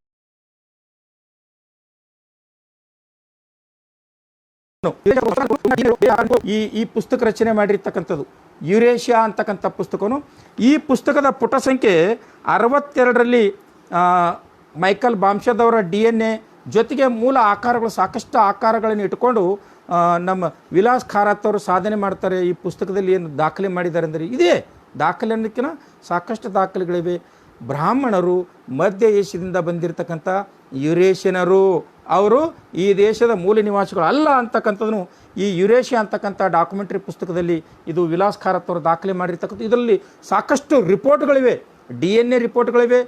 ಈ ಪುಸ್ತಕ ರಚನೆ ಮಾಡಿರ್ತಕ್ಕಂಥದ್ದು ಯುರೇಷಿಯಾ ಅಂತಕ್ಕಂಥ ಪುಸ್ತಕನು. ಈ ಪುಸ್ತಕದ ಪುಟ ಸಂಖ್ಯೆ 62ರಲ್ಲಿ ಮೈಕಲ್ ಬಾಮ್ಶೆದ್ ಅವರ DNA ಜೊತೆಗೆ ಮೂಲ ಆಕಾರಗಳು, ಸಾಕಷ್ಟು ಆಕಾರಗಳನ್ನು ಇಟ್ಕೊಂಡು ನಮ್ಮ ವಿಲಾಸ್ ಖಾರತ್ ಅವರು ಸಾಧನೆ ಮಾಡ್ತಾರೆ. ಈ ಪುಸ್ತಕದಲ್ಲಿ ಏನು ದಾಖಲೆ ಮಾಡಿದ್ದಾರೆ ಅಂದರೆ, ಇದೇ ದಾಖಲೆ ಅನ್ನೋಕ್ಕಿಂತ ಸಾಕಷ್ಟು ದಾಖಲೆಗಳಿವೆ. ಬ್ರಾಹ್ಮಣರು ಮಧ್ಯ ಏಷ್ಯಾದಿಂದ ಬಂದಿರತಕ್ಕಂಥ ಯುರೇಷಿಯನರು, ಅವರು ಈ ದೇಶದ ಮೂಲ ನಿವಾಸಿಗಳು ಅಲ್ಲ ಅಂತಕ್ಕಂಥದ್ದು ಈ ಯುರೇಷಿಯಾ ಅಂತಕ್ಕಂಥ ಡಾಕ್ಯುಮೆಂಟ್ರಿ ಪುಸ್ತಕದಲ್ಲಿ ಇದು ವಿಲಾಸ್ ಖಾರತ್ ಅವರು ದಾಖಲೆ ಮಾಡಿರ್ತಕ್ಕಂಥ. ಇದರಲ್ಲಿ ಸಾಕಷ್ಟು ರಿಪೋರ್ಟ್ಗಳಿವೆ, DNA ರಿಪೋರ್ಟ್ಗಳಿವೆ,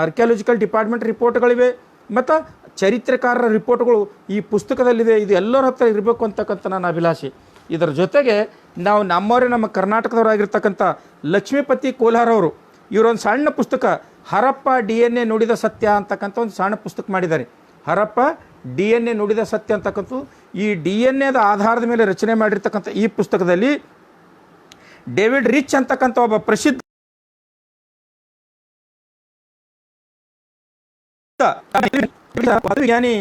ಆರ್ಕಿಯಾಲಜಿಕಲ್ ಡಿಪಾರ್ಟ್ಮೆಂಟ್ ರಿಪೋರ್ಟ್ಗಳಿವೆ ಮತ್ತು ಚರಿತ್ರೆಕಾರರ ರಿಪೋರ್ಟ್ಗಳು ಈ ಪುಸ್ತಕದಲ್ಲಿದೆ. ಇದು ಎಲ್ಲರ ಹತ್ರ ಇರಬೇಕು ಅಂತಕ್ಕಂಥ ನನ್ನ ಅಭಿಲಾಷೆ. ಇದರ ಜೊತೆಗೆ ನಾವು ನಮ್ಮವರೇ ನಮ್ಮ ಕರ್ನಾಟಕದವರಾಗಿರ್ತಕ್ಕಂಥ ಲಕ್ಷ್ಮೀಪತಿ ಕೋಲಾರ್ ಅವರು ಇವರೊಂದು ಸಣ್ಣ ಪುಸ್ತಕ ಹರಪ್ಪ DNA ನುಡಿದ ಸತ್ಯ ಅಂತಕ್ಕಂಥ ಒಂದು ಸಣ್ಣ ಪುಸ್ತಕ ಮಾಡಿದ್ದಾರೆ. ಹರಪ್ಪ DNA ನುಡಿದ ಸತ್ಯ ಅಂತಕ್ಕಂಥದ್ದು ಈ DNAದ ಆಧಾರದ ಮೇಲೆ ರಚನೆ ಮಾಡಿರ್ತಕ್ಕಂಥ ಈ ಪುಸ್ತಕದಲ್ಲಿ ಡೇವಿಡ್ ರಿಚ್ ಅಂತಕ್ಕಂಥ ಒಬ್ಬ ಪ್ರಸಿದ್ಧ ವಿಜ್ಞಾನಿ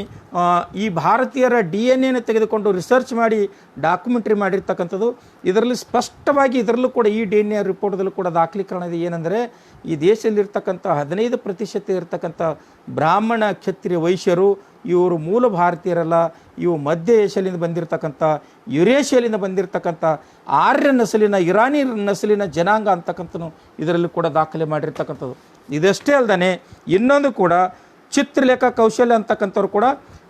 ಈ ಭಾರತೀಯರ DNA ತೆಗೆದುಕೊಂಡು ರಿಸರ್ಚ್ ಮಾಡಿ ಡಾಕ್ಯುಮೆಂಟ್ರಿ ಮಾಡಿರ್ತಕ್ಕಂಥದ್ದು. ಇದರಲ್ಲಿ ಸ್ಪಷ್ಟವಾಗಿ ಇದರಲ್ಲೂ ಕೂಡ ಈ DNA ರಿಪೋರ್ಟ್ದಲ್ಲೂ ಕೂಡ ದಾಖಲೀಕರಣ ಇದೆ. ಏನಂದರೆ ಈ ದೇಶದಲ್ಲಿರ್ತಕ್ಕಂಥ 15% ಇರ್ತಕ್ಕಂಥ ಬ್ರಾಹ್ಮಣ ಕ್ಷತ್ರಿಯ ವೈಶ್ಯರು ಇವರು ಮೂಲ ಭಾರತೀಯರಲ್ಲ, ಇವು ಮಧ್ಯ ಏಷ್ಯಾದಿಂದ ಬಂದಿರತಕ್ಕಂಥ ಯುರೇಷಿಯಾದಿಂದ ಬಂದಿರತಕ್ಕಂಥ ಆರ್ಯ ನಸಲಿನ ಇರಾನಿ ನಸಲಿನ ಜನಾಂಗ ಅಂತಕ್ಕಂಥದ್ದು ಇದರಲ್ಲಿ ಕೂಡ ದಾಖಲೆ ಮಾಡಿರ್ತಕ್ಕಂಥದ್ದು. ಇದಷ್ಟೇ ಅಲ್ಲದೆ ಇನ್ನೊಂದು ಕೂಡ ಚಿತ್ರಲೇಖ ಕೌಶಲ್ಯ ಅಂತಕ್ಕಂಥವ್ರು ಕೂಡ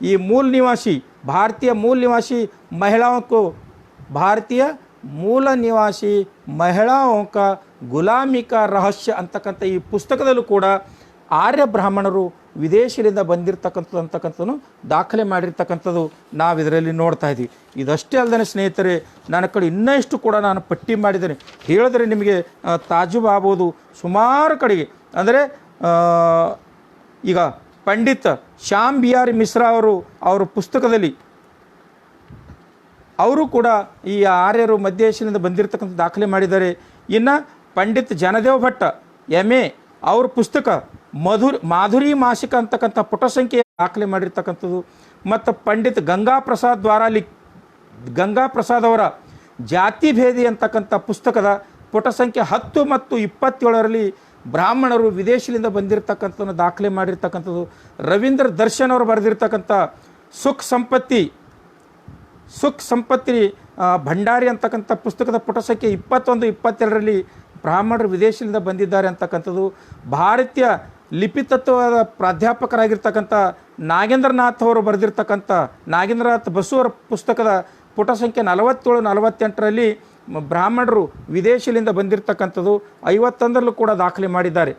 ಈ ಮೂಲ ನಿವಾಸಿ ಭಾರತೀಯ ಮೂಲ ನಿವಾಸಿ ಮಹಿಳಾओं ಭಾರತೀಯ ಮೂಲ ನಿವಾಸಿ ಮಹಿಳಾओं का ಗುಲಾಮಿ ಕಾ ರಹಸ್ಯ ಅಂತಕ್ಕಂಥ ಈ ಪುಸ್ತಕದಲ್ಲೂ ಕೂಡ ಆರ್ಯ ಬ್ರಾಹ್ಮಣರು ವಿದೇಶದಿಂದ ಬಂದಿರತಕ್ಕಂಥದ್ದು ಅಂತಕ್ಕಂಥದ್ದು ದಾಖಲೆ ಮಾಡಿರ್ತಕ್ಕಂಥದ್ದು ನಾವು ಇದರಲ್ಲಿ ನೋಡ್ತಾ ಇದ್ದೀವಿ. ಇದಷ್ಟೇ ಅಲ್ಲದೆ ಸ್ನೇಹಿತರೆ, ನನ್ನ ಕಡೆ ಇನ್ನಷ್ಟು ಕೂಡ ನಾನು ಪಟ್ಟಿ ಮಾಡಿದ್ದೇನೆ. ಹೇಳಿದ್ರೆ ನಿಮಗೆ ತಾಜುಬ್ ಆಗ್ಬೋದು. ಸುಮಾರು ಕಡೆಗೆ ಅಂದರೆ ಈಗ ಪಂಡಿತ್ ಶ್ಯಾಮ್ ಬಿಹಾರಿ ಮಿಶ್ರಾ ಅವರ ಪುಸ್ತಕದಲ್ಲಿ ಅವರು ಕೂಡ ಈ ಆರ್ಯರು ಮಧ್ಯ ಏಷ್ಯಾದಿಂದ ಬಂದಿರತಕ್ಕಂಥ ದಾಖಲೆ ಮಾಡಿದ್ದಾರೆ. ಇನ್ನು ಪಂಡಿತ್ ಜನದೇವ್ ಭಟ್ MA ಅವ್ರ ಪುಸ್ತಕ ಮಾಧುರಿ ಮಾಸಿಕ ಅಂತಕ್ಕಂಥ ಪುಟ ಸಂಖ್ಯೆ ದಾಖಲೆ ಮಾಡಿರ್ತಕ್ಕಂಥದ್ದು. ಮತ್ತು ಪಂಡಿತ್ ಗಂಗಾ ಪ್ರಸಾದ್ ಅವರ ಜಾತಿ ಭೇದಿ ಅಂತಕ್ಕಂಥ ಪುಸ್ತಕದ ಪುಟ ಸಂಖ್ಯೆ 10 ಮತ್ತು 27ರಲ್ಲಿ ಬ್ರಾಹ್ಮಣರು ವಿದೇಶದಿಂದ ಬಂದಿರತಕ್ಕಂಥದ್ದನ್ನು ದಾಖಲೆ ಮಾಡಿರ್ತಕ್ಕಂಥದ್ದು. ರವೀಂದ್ರ ದರ್ಶನ್ ಅವರು ಬರೆದಿರ್ತಕ್ಕಂಥ ಸುಖ್ ಸಂಪತ್ತಿ ಭಂಡಾರಿ ಅಂತಕ್ಕಂಥ ಪುಸ್ತಕದ ಪುಟ ಸಂಖ್ಯೆ 21, 22ರಲ್ಲಿ ಬ್ರಾಹ್ಮಣರು ವಿದೇಶದಿಂದ ಬಂದಿದ್ದಾರೆ ಅಂತಕ್ಕಂಥದ್ದು. ಭಾರತೀಯ ಲಿಪಿತತ್ವದ ಪ್ರಾಧ್ಯಾಪಕರಾಗಿರ್ತಕ್ಕಂಥ ನಾಗೇಂದ್ರನಾಥ್ ಅವರು ಬರೆದಿರ್ತಕ್ಕಂಥ ನಾಗೇಂದ್ರನಾಥ್ ಬಸು ಅವರ ಪುಸ್ತಕದ ಪುಟ ಸಂಖ್ಯೆ 47, 48ರಲ್ಲಿ ಬ್ರಾಹ್ಮಣರು ವಿದೇಶದಿಂದ ಬಂದಿರತಕ್ಕಂಥದ್ದು 51ರಲ್ಲೂ ಕೂಡ ದಾಖಲೆ ಮಾಡಿದ್ದಾರೆ.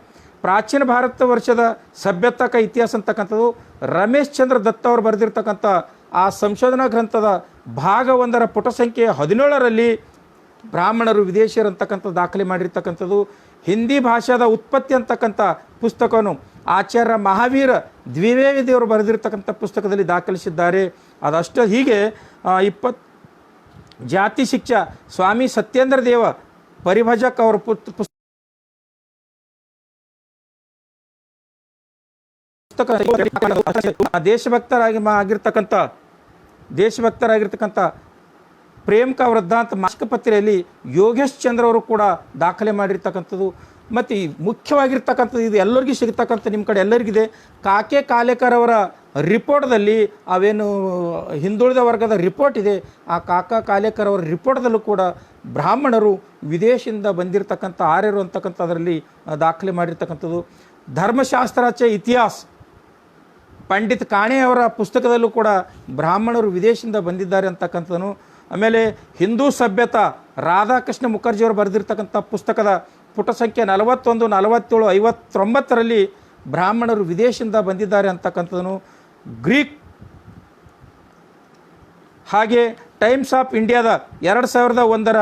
ಪ್ರಾಚೀನ ಭಾರತ ವರ್ಷದ ಸಭ್ಯತಕ ಇತಿಹಾಸ ಅಂತಕ್ಕಂಥದ್ದು ರಮೇಶ್ ಚಂದ್ರ ದತ್ತ ಅವರು ಬರೆದಿರ್ತಕ್ಕಂಥ ಆ ಸಂಶೋಧನಾ ಗ್ರಂಥದ ಭಾಗ 1ರ ಪುಟ ಸಂಖ್ಯೆ 17ರಲ್ಲಿ ಬ್ರಾಹ್ಮಣರು ವಿದೇಶಿಯರು ಅಂತಕ್ಕಂಥ ದಾಖಲೆ ಮಾಡಿರ್ತಕ್ಕಂಥದ್ದು. ಹಿಂದಿ ಭಾಷಾದ ಉತ್ಪತ್ತಿ ಅಂತಕ್ಕಂಥ ಪುಸ್ತಕವನ್ನು ಆಚಾರ್ಯ ಮಹಾವೀರ ದ್ವಿವೇದಿಯವರು ಬರೆದಿರ್ತಕ್ಕಂಥ ಪುಸ್ತಕದಲ್ಲಿ ದಾಖಲಿಸಿದ್ದಾರೆ. ಅದಷ್ಟೇ ಹೀಗೆ 20 ಜಾತಿ ಶಿಕ್ಷಾ ಸ್ವಾಮಿ ಸತ್ಯೇಂದ್ರ ದೇವ ಪರಿಭಜಕ್ ಅವರ ಪುಸ್ತಕ ದೇಶಭಕ್ತರಾಗಿರ್ತಕ್ಕಂಥ ಪ್ರೇಮ್ ಕಾ ವೃದ್ಧಾಂತ ಮಾಸಿಕ ಪತ್ರಿಕೆಯಲ್ಲಿ ಯೋಗೇಶ್ ಚಂದ್ರ ಅವರು ಕೂಡ ದಾಖಲೆ ಮಾಡಿರ್ತಕ್ಕಂಥದ್ದು. ಮತ್ತು ಮುಖ್ಯವಾಗಿರ್ತಕ್ಕಂಥದ್ದು ಇದು ಎಲ್ಲರಿಗೂ ಸಿಗ್ತಕ್ಕಂಥ ನಿಮ್ಮ ಕಡೆ ಎಲ್ಲರಿಗಿದೆ. ಕಾಕೆ ಕಾಲೇಕರ್ ಅವರ ರಿಪೋರ್ಟ್ದಲ್ಲಿ ಅವೇನು ಹಿಂದುಳಿದ ವರ್ಗದ ರಿಪೋರ್ಟ್ ಇದೆ, ಆ ಕಾಕಾ ಕಾಲೇಕರ್ ಅವರ ರಿಪೋರ್ಟ್ದಲ್ಲೂ ಕೂಡ ಬ್ರಾಹ್ಮಣರು ವಿದೇಶದಿಂದ ಬಂದಿರತಕ್ಕಂಥ ಆರ್ಯರು ಅಂತಕ್ಕಂಥ ಅದರಲ್ಲಿ ದಾಖಲೆ ಮಾಡಿರ್ತಕ್ಕಂಥದ್ದು. ಧರ್ಮಶಾಸ್ತ್ರಾಚೆ ಇತಿಹಾಸ ಪಂಡಿತ್ ಕಾಣೆ ಅವರ ಪುಸ್ತಕದಲ್ಲೂ ಕೂಡ ಬ್ರಾಹ್ಮಣರು ವಿದೇಶದಿಂದ ಬಂದಿದ್ದಾರೆ ಅಂತಕ್ಕಂಥದ್ದು. ಆಮೇಲೆ ಹಿಂದೂ ಸಭ್ಯತಾ ರಾಧಾಕೃಷ್ಣ ಮುಖರ್ಜಿಯವರು ಬರೆದಿರ್ತಕ್ಕಂಥ ಪುಸ್ತಕದ ಪುಟ ಸಂಖ್ಯೆ 41, 47, 59ರಲ್ಲಿ ಬ್ರಾಹ್ಮಣರು ವಿದೇಶದಿಂದ ಬಂದಿದ್ದಾರೆ ಅಂತಕ್ಕಂಥದ್ದು. ಗ್ರೀಕ್ ಹಾಗೆ ಟೈಮ್ಸ್ ಆಫ್ ಇಂಡಿಯಾದ 2001ರ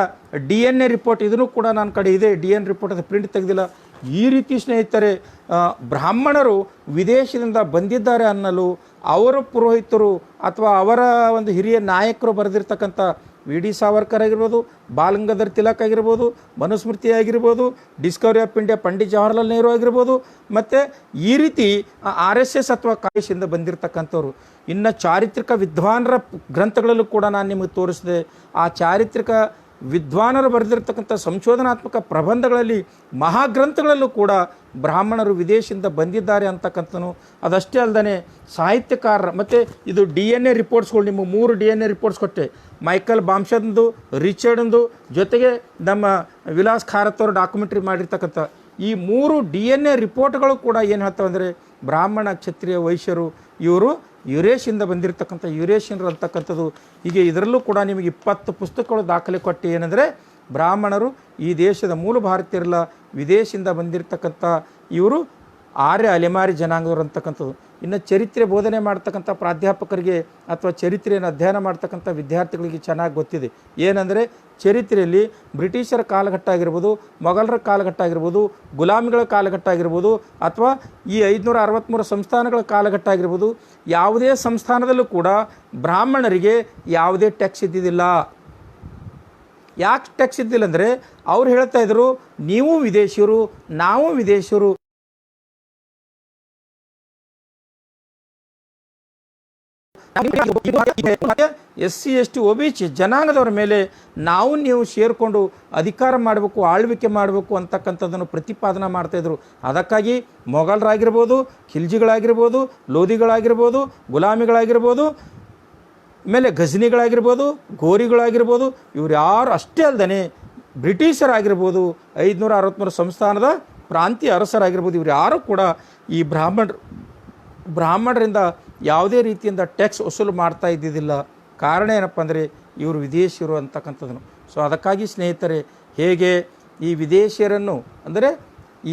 DNA ರಿಪೋರ್ಟ್ ಇದನ್ನು ಕೂಡ ನನ್ನ ಕಡೆ ಇದೆ. DNA ರಿಪೋರ್ಟ್ ಅದು ಪ್ರಿಂಟ್ ತೆಗೆದಿಲ್ಲ. ಈ ರೀತಿ ಸ್ನೇಹಿತರೆ ಬ್ರಾಹ್ಮಣರು ವಿದೇಶದಿಂದ ಬಂದಿದ್ದಾರೆ ಅನ್ನಲು ಅವರ ಪುರೋಹಿತರು ಅಥವಾ ಅವರ ಒಂದು ಹಿರಿಯ ನಾಯಕರು ಬರೆದಿರ್ತಕ್ಕಂಥ ವಿ.ಡಿ. ಸಾವರ್ಕರ್ ಆಗಿರ್ಬೋದು, ಬಾಲಗಂಗಾಧರ್ ತಿಲಕ್ ಆಗಿರ್ಬೋದು, ಮನುಸ್ಮೃತಿ ಆಗಿರ್ಬೋದು, Discovery of India Pandit Jawaharlal Nehru ಆಗಿರ್ಬೋದು, ಮತ್ತು ಈ ರೀತಿ RSS ಅಥವಾ ಕಾಂಗ್ರೆಸ್ಸಿಂದ ಬಂದಿರತಕ್ಕಂಥವ್ರು. ಇನ್ನು ಚಾರಿತ್ರಿಕ ವಿದ್ವಾನರ ಗ್ರಂಥಗಳಲ್ಲೂ ಕೂಡ ನಾನು ನಿಮಗೆ ತೋರಿಸಿದೆ. ಆ ಚಾರಿತ್ರಿಕ ವಿದ್ವಾನರು ಬರೆದಿರ್ತಕ್ಕಂಥ ಸಂಶೋಧನಾತ್ಮಕ ಪ್ರಬಂಧಗಳಲ್ಲಿ ಮಹಾಗ್ರಂಥಗಳಲ್ಲೂ ಕೂಡ ಬ್ರಾಹ್ಮಣರು ವಿದೇಶದಿಂದ ಬಂದಿದ್ದಾರೆ ಅಂತಕ್ಕಂಥನು. ಅದಷ್ಟೇ ಅಲ್ಲದೆ ಸಾಹಿತ್ಯಕಾರರ ಮತ್ತು ಇದು DNA ರಿಪೋರ್ಟ್ಸ್ಗಳು ನಿಮಗೆ 3 DNA ರಿಪೋರ್ಟ್ಸ್ ಕೊಟ್ಟೆ. ಮೈಕಲ್ ಬಾಮ್ಶಂದು, ರಿಚರ್ಡ್ದು, ಜೊತೆಗೆ ನಮ್ಮ ವಿಲಾಸ್ ಖಾರತ್ ಅವರು ಡಾಕ್ಯುಮೆಂಟ್ರಿ ಮಾಡಿರ್ತಕ್ಕಂಥ ಈ 3 DNA ರಿಪೋರ್ಟ್ಗಳು ಕೂಡ ಏನು ಹೇಳ್ತಾವೆ ಅಂದರೆ ಬ್ರಾಹ್ಮಣ ಕ್ಷತ್ರಿಯ ವೈಶ್ಯರು ಇವರು ಯುರೇಶಿಂದ ಬಂದಿರತಕ್ಕಂಥ ಯುರೇಶಿಯನ್ರು ಅಂತಕ್ಕಂಥದ್ದು. ಹೀಗೆ ಇದರಲ್ಲೂ ಕೂಡ ನಿಮಗೆ 20 ಪುಸ್ತಕಗಳು ದಾಖಲೆ ಕೊಟ್ಟು ಏನಂದರೆ ಬ್ರಾಹ್ಮಣರು ಈ ದೇಶದ ಮೂಲ ಭಾರತೀಯರಲ್ಲ, ವಿದೇಶದಿಂದ ಬಂದಿರತಕ್ಕಂಥ ಇವರು ಆರ್ಯ ಅಲೆಮಾರಿ ಜನಾಂಗದವರು ಅಂತಕ್ಕಂಥದ್ದು. ಇನ್ನು ಚರಿತ್ರೆ ಬೋಧನೆ ಮಾಡ್ತಕ್ಕಂಥ ಪ್ರಾಧ್ಯಾಪಕರಿಗೆ ಅಥವಾ ಚರಿತ್ರೆಯನ್ನು ಅಧ್ಯಯನ ಮಾಡ್ತಕ್ಕಂಥ ವಿದ್ಯಾರ್ಥಿಗಳಿಗೆ ಚೆನ್ನಾಗಿ ಗೊತ್ತಿದೆ. ಏನಂದರೆ ಚರಿತ್ರೆಯಲ್ಲಿ ಬ್ರಿಟಿಷರ ಕಾಲಘಟ್ಟ ಆಗಿರ್ಬೋದು, ಮೊಘಲರ ಕಾಲಘಟ್ಟ ಆಗಿರ್ಬೋದು, ಗುಲಾಮಿಗಳ ಕಾಲಘಟ್ಟ ಆಗಿರ್ಬೋದು, ಅಥವಾ ಈ 563 ಸಂಸ್ಥಾನಗಳ ಕಾಲಘಟ್ಟ ಆಗಿರ್ಬೋದು, ಯಾವುದೇ ಸಂಸ್ಥಾನದಲ್ಲೂ ಕೂಡ ಬ್ರಾಹ್ಮಣರಿಗೆ ಯಾವುದೇ ಟ್ಯಾಕ್ಸ್ ಇದ್ದಿದ್ದಿಲ್ಲ. ಯಾಕೆ ಟ್ಯಾಕ್ಸ್ ಇದ್ದಿಲ್ಲ ಅಂದರೆ ಅವ್ರು ಹೇಳ್ತಾ ಇದ್ರು, ನೀವು ವಿದೇಶಿಯರು, ನಾವು ವಿದೇಶಿಯರು. SC ST OBC ಜನಾಂಗದವರ ಮೇಲೆ ನೀವು ಸೇರಿಕೊಂಡು ಅಧಿಕಾರ ಮಾಡಬೇಕು, ಆಳ್ವಿಕೆ ಮಾಡಬೇಕು ಅಂತಕ್ಕಂಥದ್ದನ್ನು ಪ್ರತಿಪಾದನೆ ಮಾಡ್ತಾಯಿದ್ರು. ಅದಕ್ಕಾಗಿ ಮೊಘಲರಾಗಿರ್ಬೋದು, ಖಿಲ್ಜಿಗಳಾಗಿರ್ಬೋದು, ಲೋಧಿಗಳಾಗಿರ್ಬೋದು, ಗುಲಾಮಿಗಳಾಗಿರ್ಬೋದು, ಆಮೇಲೆ ಗಜನಿಗಳಾಗಿರ್ಬೋದು, ಗೋರಿಗಳಾಗಿರ್ಬೋದು, ಇವ್ರು ಯಾರು ಅಷ್ಟೇ ಅಲ್ಲದೆ ಬ್ರಿಟಿಷರಾಗಿರ್ಬೋದು, 563 ಸಂಸ್ಥಾನದ ಪ್ರಾಂತೀಯ ಅರಸರಾಗಿರ್ಬೋದು, ಇವ್ರು ಯಾರು ಕೂಡ ಈ ಬ್ರಾಹ್ಮಣರಿಂದ ಯಾವುದೇ ರೀತಿಯಿಂದ ಟ್ಯಾಕ್ಸ್ ವಸೂಲು ಮಾಡ್ತಾ ಇದ್ದಿದ್ದಿಲ್ಲ. ಕಾರಣ ಏನಪ್ಪ ಅಂದರೆ ಇವರು ವಿದೇಶಿಯರು ಅಂತಕ್ಕಂಥದ್ದನ್ನು. ಸೊ ಅದಕ್ಕಾಗಿ ಸ್ನೇಹಿತರೆ, ಹೇಗೆ ಈ ವಿದೇಶಿಯರನ್ನು ಅಂದರೆ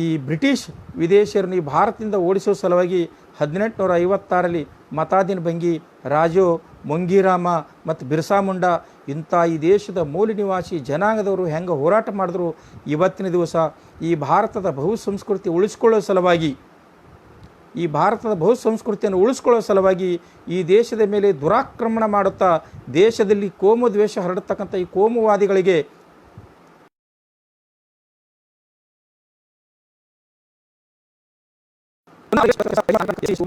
ಈ ಬ್ರಿಟಿಷ್ ವಿದೇಶಿಯರನ್ನು ಈ ಭಾರತದಿಂದ ಓಡಿಸುವ ಸಲುವಾಗಿ 1856ರಲ್ಲಿ ಮತಾದಿನ್ ಭಂಗಿ, ರಾಜೋ ಮೊಂಗಿರಾಮ ಮತ್ತು ಬಿರ್ಸಾ ಮುಂಡಾ ಇಂಥ ಈ ದೇಶದ ಮೂಲ ನಿವಾಸಿ ಜನಾಂಗದವರು ಹೆಂಗೆ ಹೋರಾಟ ಮಾಡಿದ್ರು, ಇವತ್ತಿನ ದಿವಸ ಈ ಭಾರತದ ಬಹುಸಂಸ್ಕೃತಿ ಉಳಿಸ್ಕೊಳ್ಳೋ ಸಲುವಾಗಿ, ಈ ಭಾರತದ ಬಹುಸಂಸ್ಕೃತಿಯನ್ನು ಉಳಿಸ್ಕೊಳ್ಳೋ ಸಲುವಾಗಿ ಈ ದೇಶದ ಮೇಲೆ ದುರಾಕ್ರಮಣ ಮಾಡುತ್ತಾ ದೇಶದಲ್ಲಿ ಕೋಮು ದ್ವೇಷ ಹರಡತಕ್ಕಂಥ ಈ ಕೋಮುವಾದಿಗಳಿಗೆ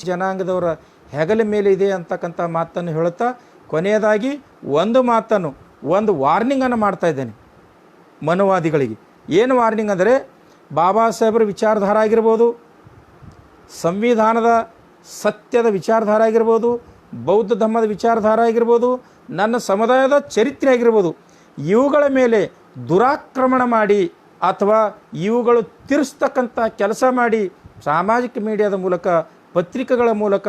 ಜನಾಂಗದವರ ಹೆಗಲ ಮೇಲೆ ಇದೆ ಅಂತಕ್ಕಂಥ ಮಾತನ್ನು ಹೇಳುತ್ತಾ ಕೊನೆಯದಾಗಿ ಒಂದು ವಾರ್ನಿಂಗನ್ನು ಮಾಡ್ತಾ ಇದ್ದೇನೆ ಮನುವಾದಿಗಳಿಗೆ. ಏನು ವಾರ್ನಿಂಗ್ ಅಂದರೆ, ಬಾಬಾ ಸಾಹೇಬರ ವಿಚಾರಧಾರ ಆಗಿರ್ಬೋದು, ಸಂವಿಧಾನದ ಸತ್ಯದ ವಿಚಾರಧಾರ ಆಗಿರ್ಬೋದು, ಬೌದ್ಧ ಧರ್ಮದ ವಿಚಾರಧಾರ ಆಗಿರ್ಬೋದು, ನನ್ನ ಸಮುದಾಯದ ಚರಿತ್ರೆ ಆಗಿರ್ಬೋದು, ಇವುಗಳ ಮೇಲೆ ದುರಾಕ್ರಮಣ ಮಾಡಿ ಅಥವಾ ಇವುಗಳು ತಿರ್ಸ್ತಕ್ಕಂಥ ಕೆಲಸ ಮಾಡಿ ಸಾಮಾಜಿಕ ಮೀಡಿಯಾದ ಮೂಲಕ, ಪತ್ರಿಕೆಗಳ ಮೂಲಕ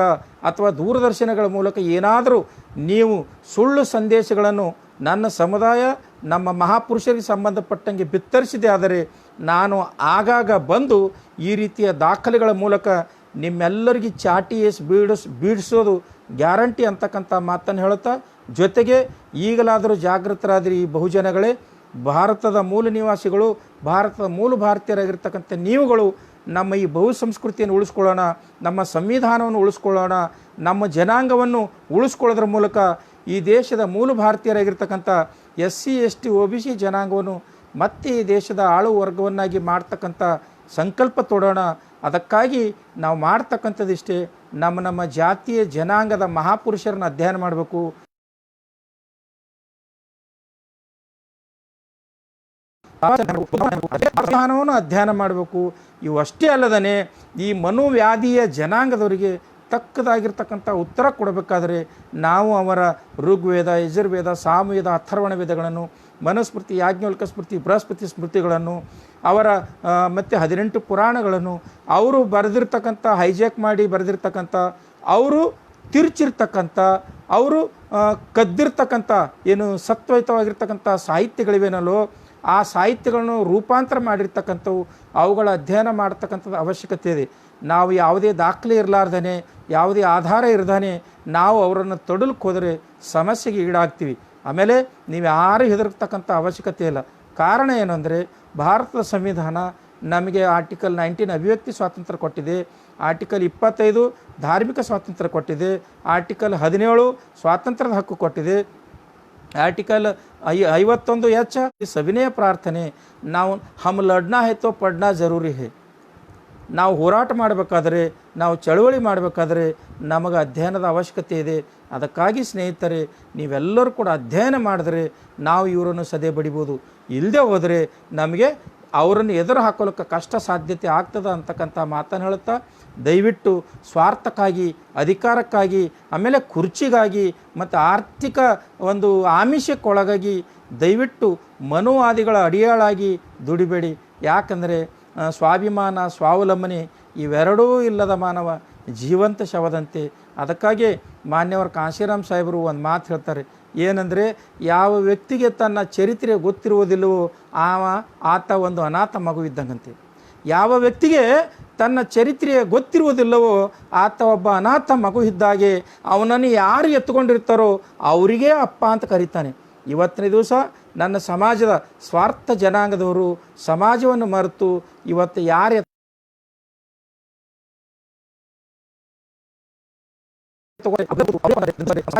ಅಥವಾ ದೂರದರ್ಶನಗಳ ಮೂಲಕ ಏನಾದರೂ ನೀವು ಸುಳ್ಳು ಸಂದೇಶಗಳನ್ನು ನನ್ನ ಸಮುದಾಯ, ನಮ್ಮ ಮಹಾಪುರುಷರಿಗೆ ಸಂಬಂಧಪಟ್ಟಂಗೆ ಬಿತ್ತರಿಸಿದೆ ಆದರೆ ನಾನು ಆಗಾಗ ಬಂದು ಈ ರೀತಿಯ ದಾಖಲೆಗಳ ಮೂಲಕ ನಿಮ್ಮೆಲ್ಲರಿಗೆ ಚಾಟಿ ಬೀಡಿಸೋದು ಗ್ಯಾರಂಟಿ ಅಂತಕ್ಕಂಥ ಮಾತನ್ನು ಹೇಳುತ್ತಾ, ಜೊತೆಗೆ ಈಗಲಾದರೂ ಜಾಗೃತರಾದಿರಿ ಈ ಬಹುಜನಗಳೇ, ಭಾರತದ ಮೂಲ ನಿವಾಸಿಗಳು, ಭಾರತದ ಮೂಲ ಭಾರತೀಯರಾಗಿರ್ತಕ್ಕಂಥ ನೀವುಗಳು ನಮ್ಮ ಈ ಬಹು ಸಂಸ್ಕೃತಿಯನ್ನು ಉಳಿಸ್ಕೊಳ್ಳೋಣ, ನಮ್ಮ ಸಂವಿಧಾನವನ್ನು ಉಳಿಸ್ಕೊಳ್ಳೋಣ, ನಮ್ಮ ಜನಾಂಗವನ್ನು ಉಳಿಸ್ಕೊಳ್ಳೋದ್ರ ಮೂಲಕ ಈ ದೇಶದ ಮೂಲ ಭಾರತೀಯರಾಗಿರ್ತಕ್ಕಂಥ SC ST OBC ಜನಾಂಗವನ್ನು ಮತ್ತೆ ಈ ದೇಶದ ಆಳು ವರ್ಗವನ್ನಾಗಿ ಮಾಡ್ತಕ್ಕಂಥ ಸಂಕಲ್ಪ ತೊಡೋಣ. ಅದಕ್ಕಾಗಿ ನಾವು ಮಾಡ್ತಕ್ಕಂಥದ್ದಿಷ್ಟೇ, ನಮ್ಮ ಜಾತಿಯ ಜನಾಂಗದ ಮಹಾಪುರುಷರನ್ನು ಅಧ್ಯಯನ ಮಾಡಬೇಕು, ಸಂವಿಧಾನವನ್ನು ಅಧ್ಯಯನ ಮಾಡಬೇಕು. ಇವು ಅಷ್ಟೇ ಅಲ್ಲದೇ ಈ ಮನೋವ್ಯಾಧಿಯ ಜನಾಂಗದವರಿಗೆ ತಕ್ಕದಾಗಿರ್ತಕ್ಕಂಥ ಉತ್ತರ ಕೊಡಬೇಕಾದರೆ ನಾವು ಅವರ ಋಗ್ವೇದ, ಯಜುರ್ವೇದ, ಸಾಮವೇದ, ಅಥರ್ವಣ ವೇದಗಳನ್ನು, ಮನುಸ್ಮೃತಿ, ಯಾಜ್ಞವಲ್ಕ್ಯ ಸ್ಮೃತಿ, ಬೃಹಸ್ಪತಿ ಸ್ಮೃತಿಗಳನ್ನು, ಅವರ ಮತ್ತು 18 ಪುರಾಣಗಳನ್ನು, ಅವರು ಬರೆದಿರ್ತಕ್ಕಂಥ ಹೈಜಾಕ್ ಮಾಡಿ ಬರೆದಿರ್ತಕ್ಕಂಥ, ಅವರು ತಿರುಚಿರ್ತಕ್ಕಂಥ, ಅವರು ಕದ್ದಿರ್ತಕ್ಕಂಥ ಏನು ಸತ್ವಯುತವಾಗಿರ್ತಕ್ಕಂಥ ಸಾಹಿತ್ಯಗಳಿವೇನಲ್ಲೋ ಆ ಸಾಹಿತ್ಯಗಳನ್ನು ರೂಪಾಂತರ ಮಾಡಿರ್ತಕ್ಕಂಥವು, ಅವುಗಳ ಅಧ್ಯಯನ ಮಾಡ್ತಕ್ಕಂಥದ್ದು ಅವಶ್ಯಕತೆ ಇದೆ. ನಾವು ಯಾವುದೇ ದಾಖಲೆ ಇರಲಾರ್ದೇ, ಯಾವುದೇ ಆಧಾರ ಇರದಾನೆ ನಾವು ಅವರನ್ನು ತೊಡಲಕ್ಕೆ ಹೋದರೆ ಸಮಸ್ಯೆಗೆ ಈಡಾಗ್ತೀವಿ. ಆಮೇಲೆ ನೀವು ಯಾರು ಹೆದರ್ತಕ್ಕಂಥ ಅವಶ್ಯಕತೆ ಇಲ್ಲ. ಕಾರಣ ಏನು ಅಂದರೆ, ಭಾರತದ ಸಂವಿಧಾನ ನಮಗೆ ಆರ್ಟಿಕಲ್ 19 ಅಭಿವ್ಯಕ್ತಿ ಸ್ವಾತಂತ್ರ್ಯ ಕೊಟ್ಟಿದೆ, ಆರ್ಟಿಕಲ್ 25 ಧಾರ್ಮಿಕ ಸ್ವಾತಂತ್ರ್ಯ ಕೊಟ್ಟಿದೆ, ಆರ್ಟಿಕಲ್ 17 ಸ್ವಾತಂತ್ರ್ಯದ ಹಕ್ಕು ಕೊಟ್ಟಿದೆ, ಆರ್ಟಿಕಲ್ 51H ಸವಿನಯ ಪ್ರಾರ್ಥನೆ. ನಾವು ಹಮ್ ಲಡ್ನಾ ಹೈ ತೋ ಪಡ್ನಾ ಜರೂರಿ ಹೈ. ನಾವು ಹೋರಾಟ ಮಾಡಬೇಕಾದ್ರೆ, ನಾವು ಚಳುವಳಿ ಮಾಡಬೇಕಾದ್ರೆ ನಮಗೆ ಅಧ್ಯಯನದ ಅವಶ್ಯಕತೆ ಇದೆ. ಅದಕ್ಕಾಗಿ ಸ್ನೇಹಿತರೆ, ನೀವೆಲ್ಲರೂ ಕೂಡ ಅಧ್ಯಯನ ಮಾಡಿದ್ರೆ ನಾವು ಇವರನ್ನು ಸದೆ ಬಡಿಬೋದು. ಇಲ್ಲದೆ ಹೋದರೆ ನಮಗೆ ಅವರನ್ನು ಎದುರು ಹಾಕೊಳ್ಳೋಕ್ಕೆ ಕಷ್ಟ ಸಾಧ್ಯತೆ ಆಗ್ತದೆ ಅಂತಕ್ಕಂಥ ಮಾತನ್ನು ಹೇಳುತ್ತಾ, ದಯವಿಟ್ಟು ಸ್ವಾರ್ಥಕ್ಕಾಗಿ, ಅಧಿಕಾರಕ್ಕಾಗಿ, ಆಮೇಲೆ ಕುರ್ಚಿಗಾಗಿ ಮತ್ತು ಆರ್ಥಿಕ ಒಂದು ಆಮಿಷಕ್ಕೊಳಗಾಗಿ ದಯವಿಟ್ಟು ಮನುವಾದಿಗಳ ಅಡಿಯಾಳಾಗಿ ದುಡಿಬೇಡಿ. ಯಾಕಂದರೆ ಸ್ವಾಭಿಮಾನ, ಸ್ವಾವಲಂಬನೆ ಇವೆರಡೂ ಇಲ್ಲದ ಮಾನವ ಜೀವಂತ ಶವದಂತೆ. ಅದಕ್ಕಾಗಿ ಮಾನ್ಯವರು ಕಾಶಿರಾಮ್ ಸಾಹೇಬರು ಒಂದು ಮಾತು ಹೇಳ್ತಾರೆ, ಏನಂದರೆ ಯಾವ ವ್ಯಕ್ತಿಗೆ ತನ್ನ ಚರಿತ್ರೆ ಗೊತ್ತಿರುವುದಿಲ್ಲವೋ ಆತ ಒಂದು ಅನಾಥ ಮಗು ಇದ್ದಂಗಂತೆ. ಯಾವ ವ್ಯಕ್ತಿಗೆ ತನ್ನ ಚರಿತ್ರೆ ಗೊತ್ತಿರುವುದಿಲ್ಲವೋ ಆತ ಒಬ್ಬ ಅನಾಥ ಮಗು ಇದ್ದಾಗೆ. ಅವನನ್ನು ಯಾರು ಎತ್ತುಕೊಂಡಿರ್ತಾರೋ ಅವರಿಗೇ ಅಪ್ಪ ಅಂತ ಕರೀತಾನೆ. ಇವತ್ತಿನ ದಿವಸ ನನ್ನ ಸಮಾಜದ ಸ್ವಾರ್ಥ ಜನಾಂಗದವರು ಸಮಾಜವನ್ನು ಮರೆತು ಇವತ್ತು ಯಾರು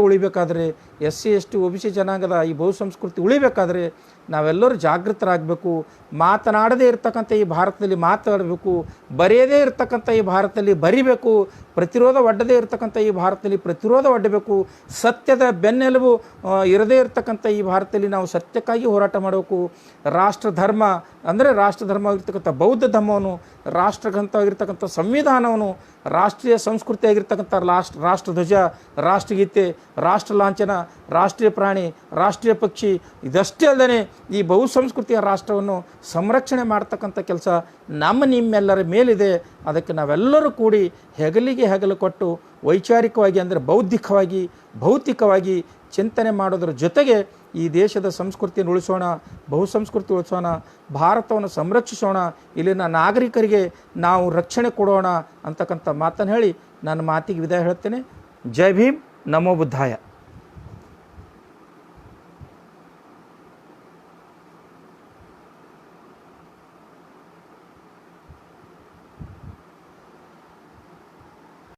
ಉಳಿಬೇಕಾದ್ರೆ SC ST OBC ಜನಾಂಗದ ಈ ಬಹುಸಂಸ್ಕೃತಿ ಉಳಿಬೇಕಾದ್ರೆ ನಾವೆಲ್ಲರೂ ಜಾಗೃತರಾಗಬೇಕು. ಮಾತನಾಡದೇ ಇರತಕ್ಕಂಥ ಈ ಭಾರತದಲ್ಲಿ ಮಾತಾಡಬೇಕು, ಬರೆಯದೇ ಇರತಕ್ಕಂಥ ಈ ಭಾರತದಲ್ಲಿ ಬರಿಬೇಕು, ಪ್ರತಿರೋಧ ಒಡ್ಡದೇ ಇರತಕ್ಕಂಥ ಈ ಭಾರತದಲ್ಲಿ ಪ್ರತಿರೋಧ ಒಡ್ಡಬೇಕು. ಸತ್ಯದ ಬೆನ್ನೆಲುಬು ಇರದೇ ಇರತಕ್ಕಂಥ ಈ ಭಾರತದಲ್ಲಿ ನಾವು ಸತ್ಯಕ್ಕಾಗಿ ಹೋರಾಟ ಮಾಡಬೇಕು. ರಾಷ್ಟ್ರಧರ್ಮ ಅಂದರೆ ರಾಷ್ಟ್ರಧರ್ಮವಾಗಿರ್ತಕ್ಕಂಥ ಬೌದ್ಧ ಧರ್ಮವನ್ನು, ರಾಷ್ಟ್ರಗ್ರಂಥವಾಗಿರ್ತಕ್ಕಂಥ ಸಂವಿಧಾನವನ್ನು, ರಾಷ್ಟ್ರೀಯ ಸಂಸ್ಕೃತಿ ಆಗಿರ್ತಕ್ಕಂಥ ರಾಷ್ಟ್ರಧ್ವಜ, ರಾಷ್ಟ್ರಗೀತೆ, ರಾಷ್ಟ್ರ ಲಾಂಛನ, ರಾಷ್ಟ್ರೀಯ ಪ್ರಾಣಿ, ರಾಷ್ಟ್ರೀಯ ಪಕ್ಷಿ, ಇದಷ್ಟೇ ಅಲ್ಲದೆ ಈ ಬಹುಸಂಸ್ಕೃತಿಯ ರಾಷ್ಟ್ರವನ್ನು ಸಂರಕ್ಷಣೆ ಮಾಡ್ತಕ್ಕಂಥ ಕೆಲಸ ನಿಮ್ಮೆಲ್ಲರ ಮೇಲಿದೆ. ಅದಕ್ಕೆ ನಾವೆಲ್ಲರೂ ಕೂಡಿ ಹೆಗಲಿಗೆ ಹೆಗಲು ಕೊಟ್ಟು ವೈಚಾರಿಕವಾಗಿ ಅಂದರೆ ಬೌದ್ಧಿಕವಾಗಿ ಭೌತಿಕವಾಗಿ ಚಿಂತನೆ ಮಾಡೋದ್ರ ಜೊತೆಗೆ ಈ ದೇಶದ ಸಂಸ್ಕೃತಿಯನ್ನು ಉಳಿಸೋಣ, ಬಹುಸಂಸ್ಕೃತಿ ಉಳಿಸೋಣ, ಭಾರತವನ್ನು ಸಂರಕ್ಷಿಸೋಣ, ಇಲ್ಲಿನ ನಾಗರಿಕರಿಗೆ ನಾವು ರಕ್ಷಣೆ ಕೊಡೋಣ ಅಂತಕ್ಕಂಥ ಮಾತನ್ನು ಹೇಳಿ ನನ್ನ ಮಾತಿಗೆ ವಿದಾಯ ಹೇಳ್ತೇನೆ. ಜೈ ಭೀಮ್, ನಮೋ ಬುದ್ಧಾಯ.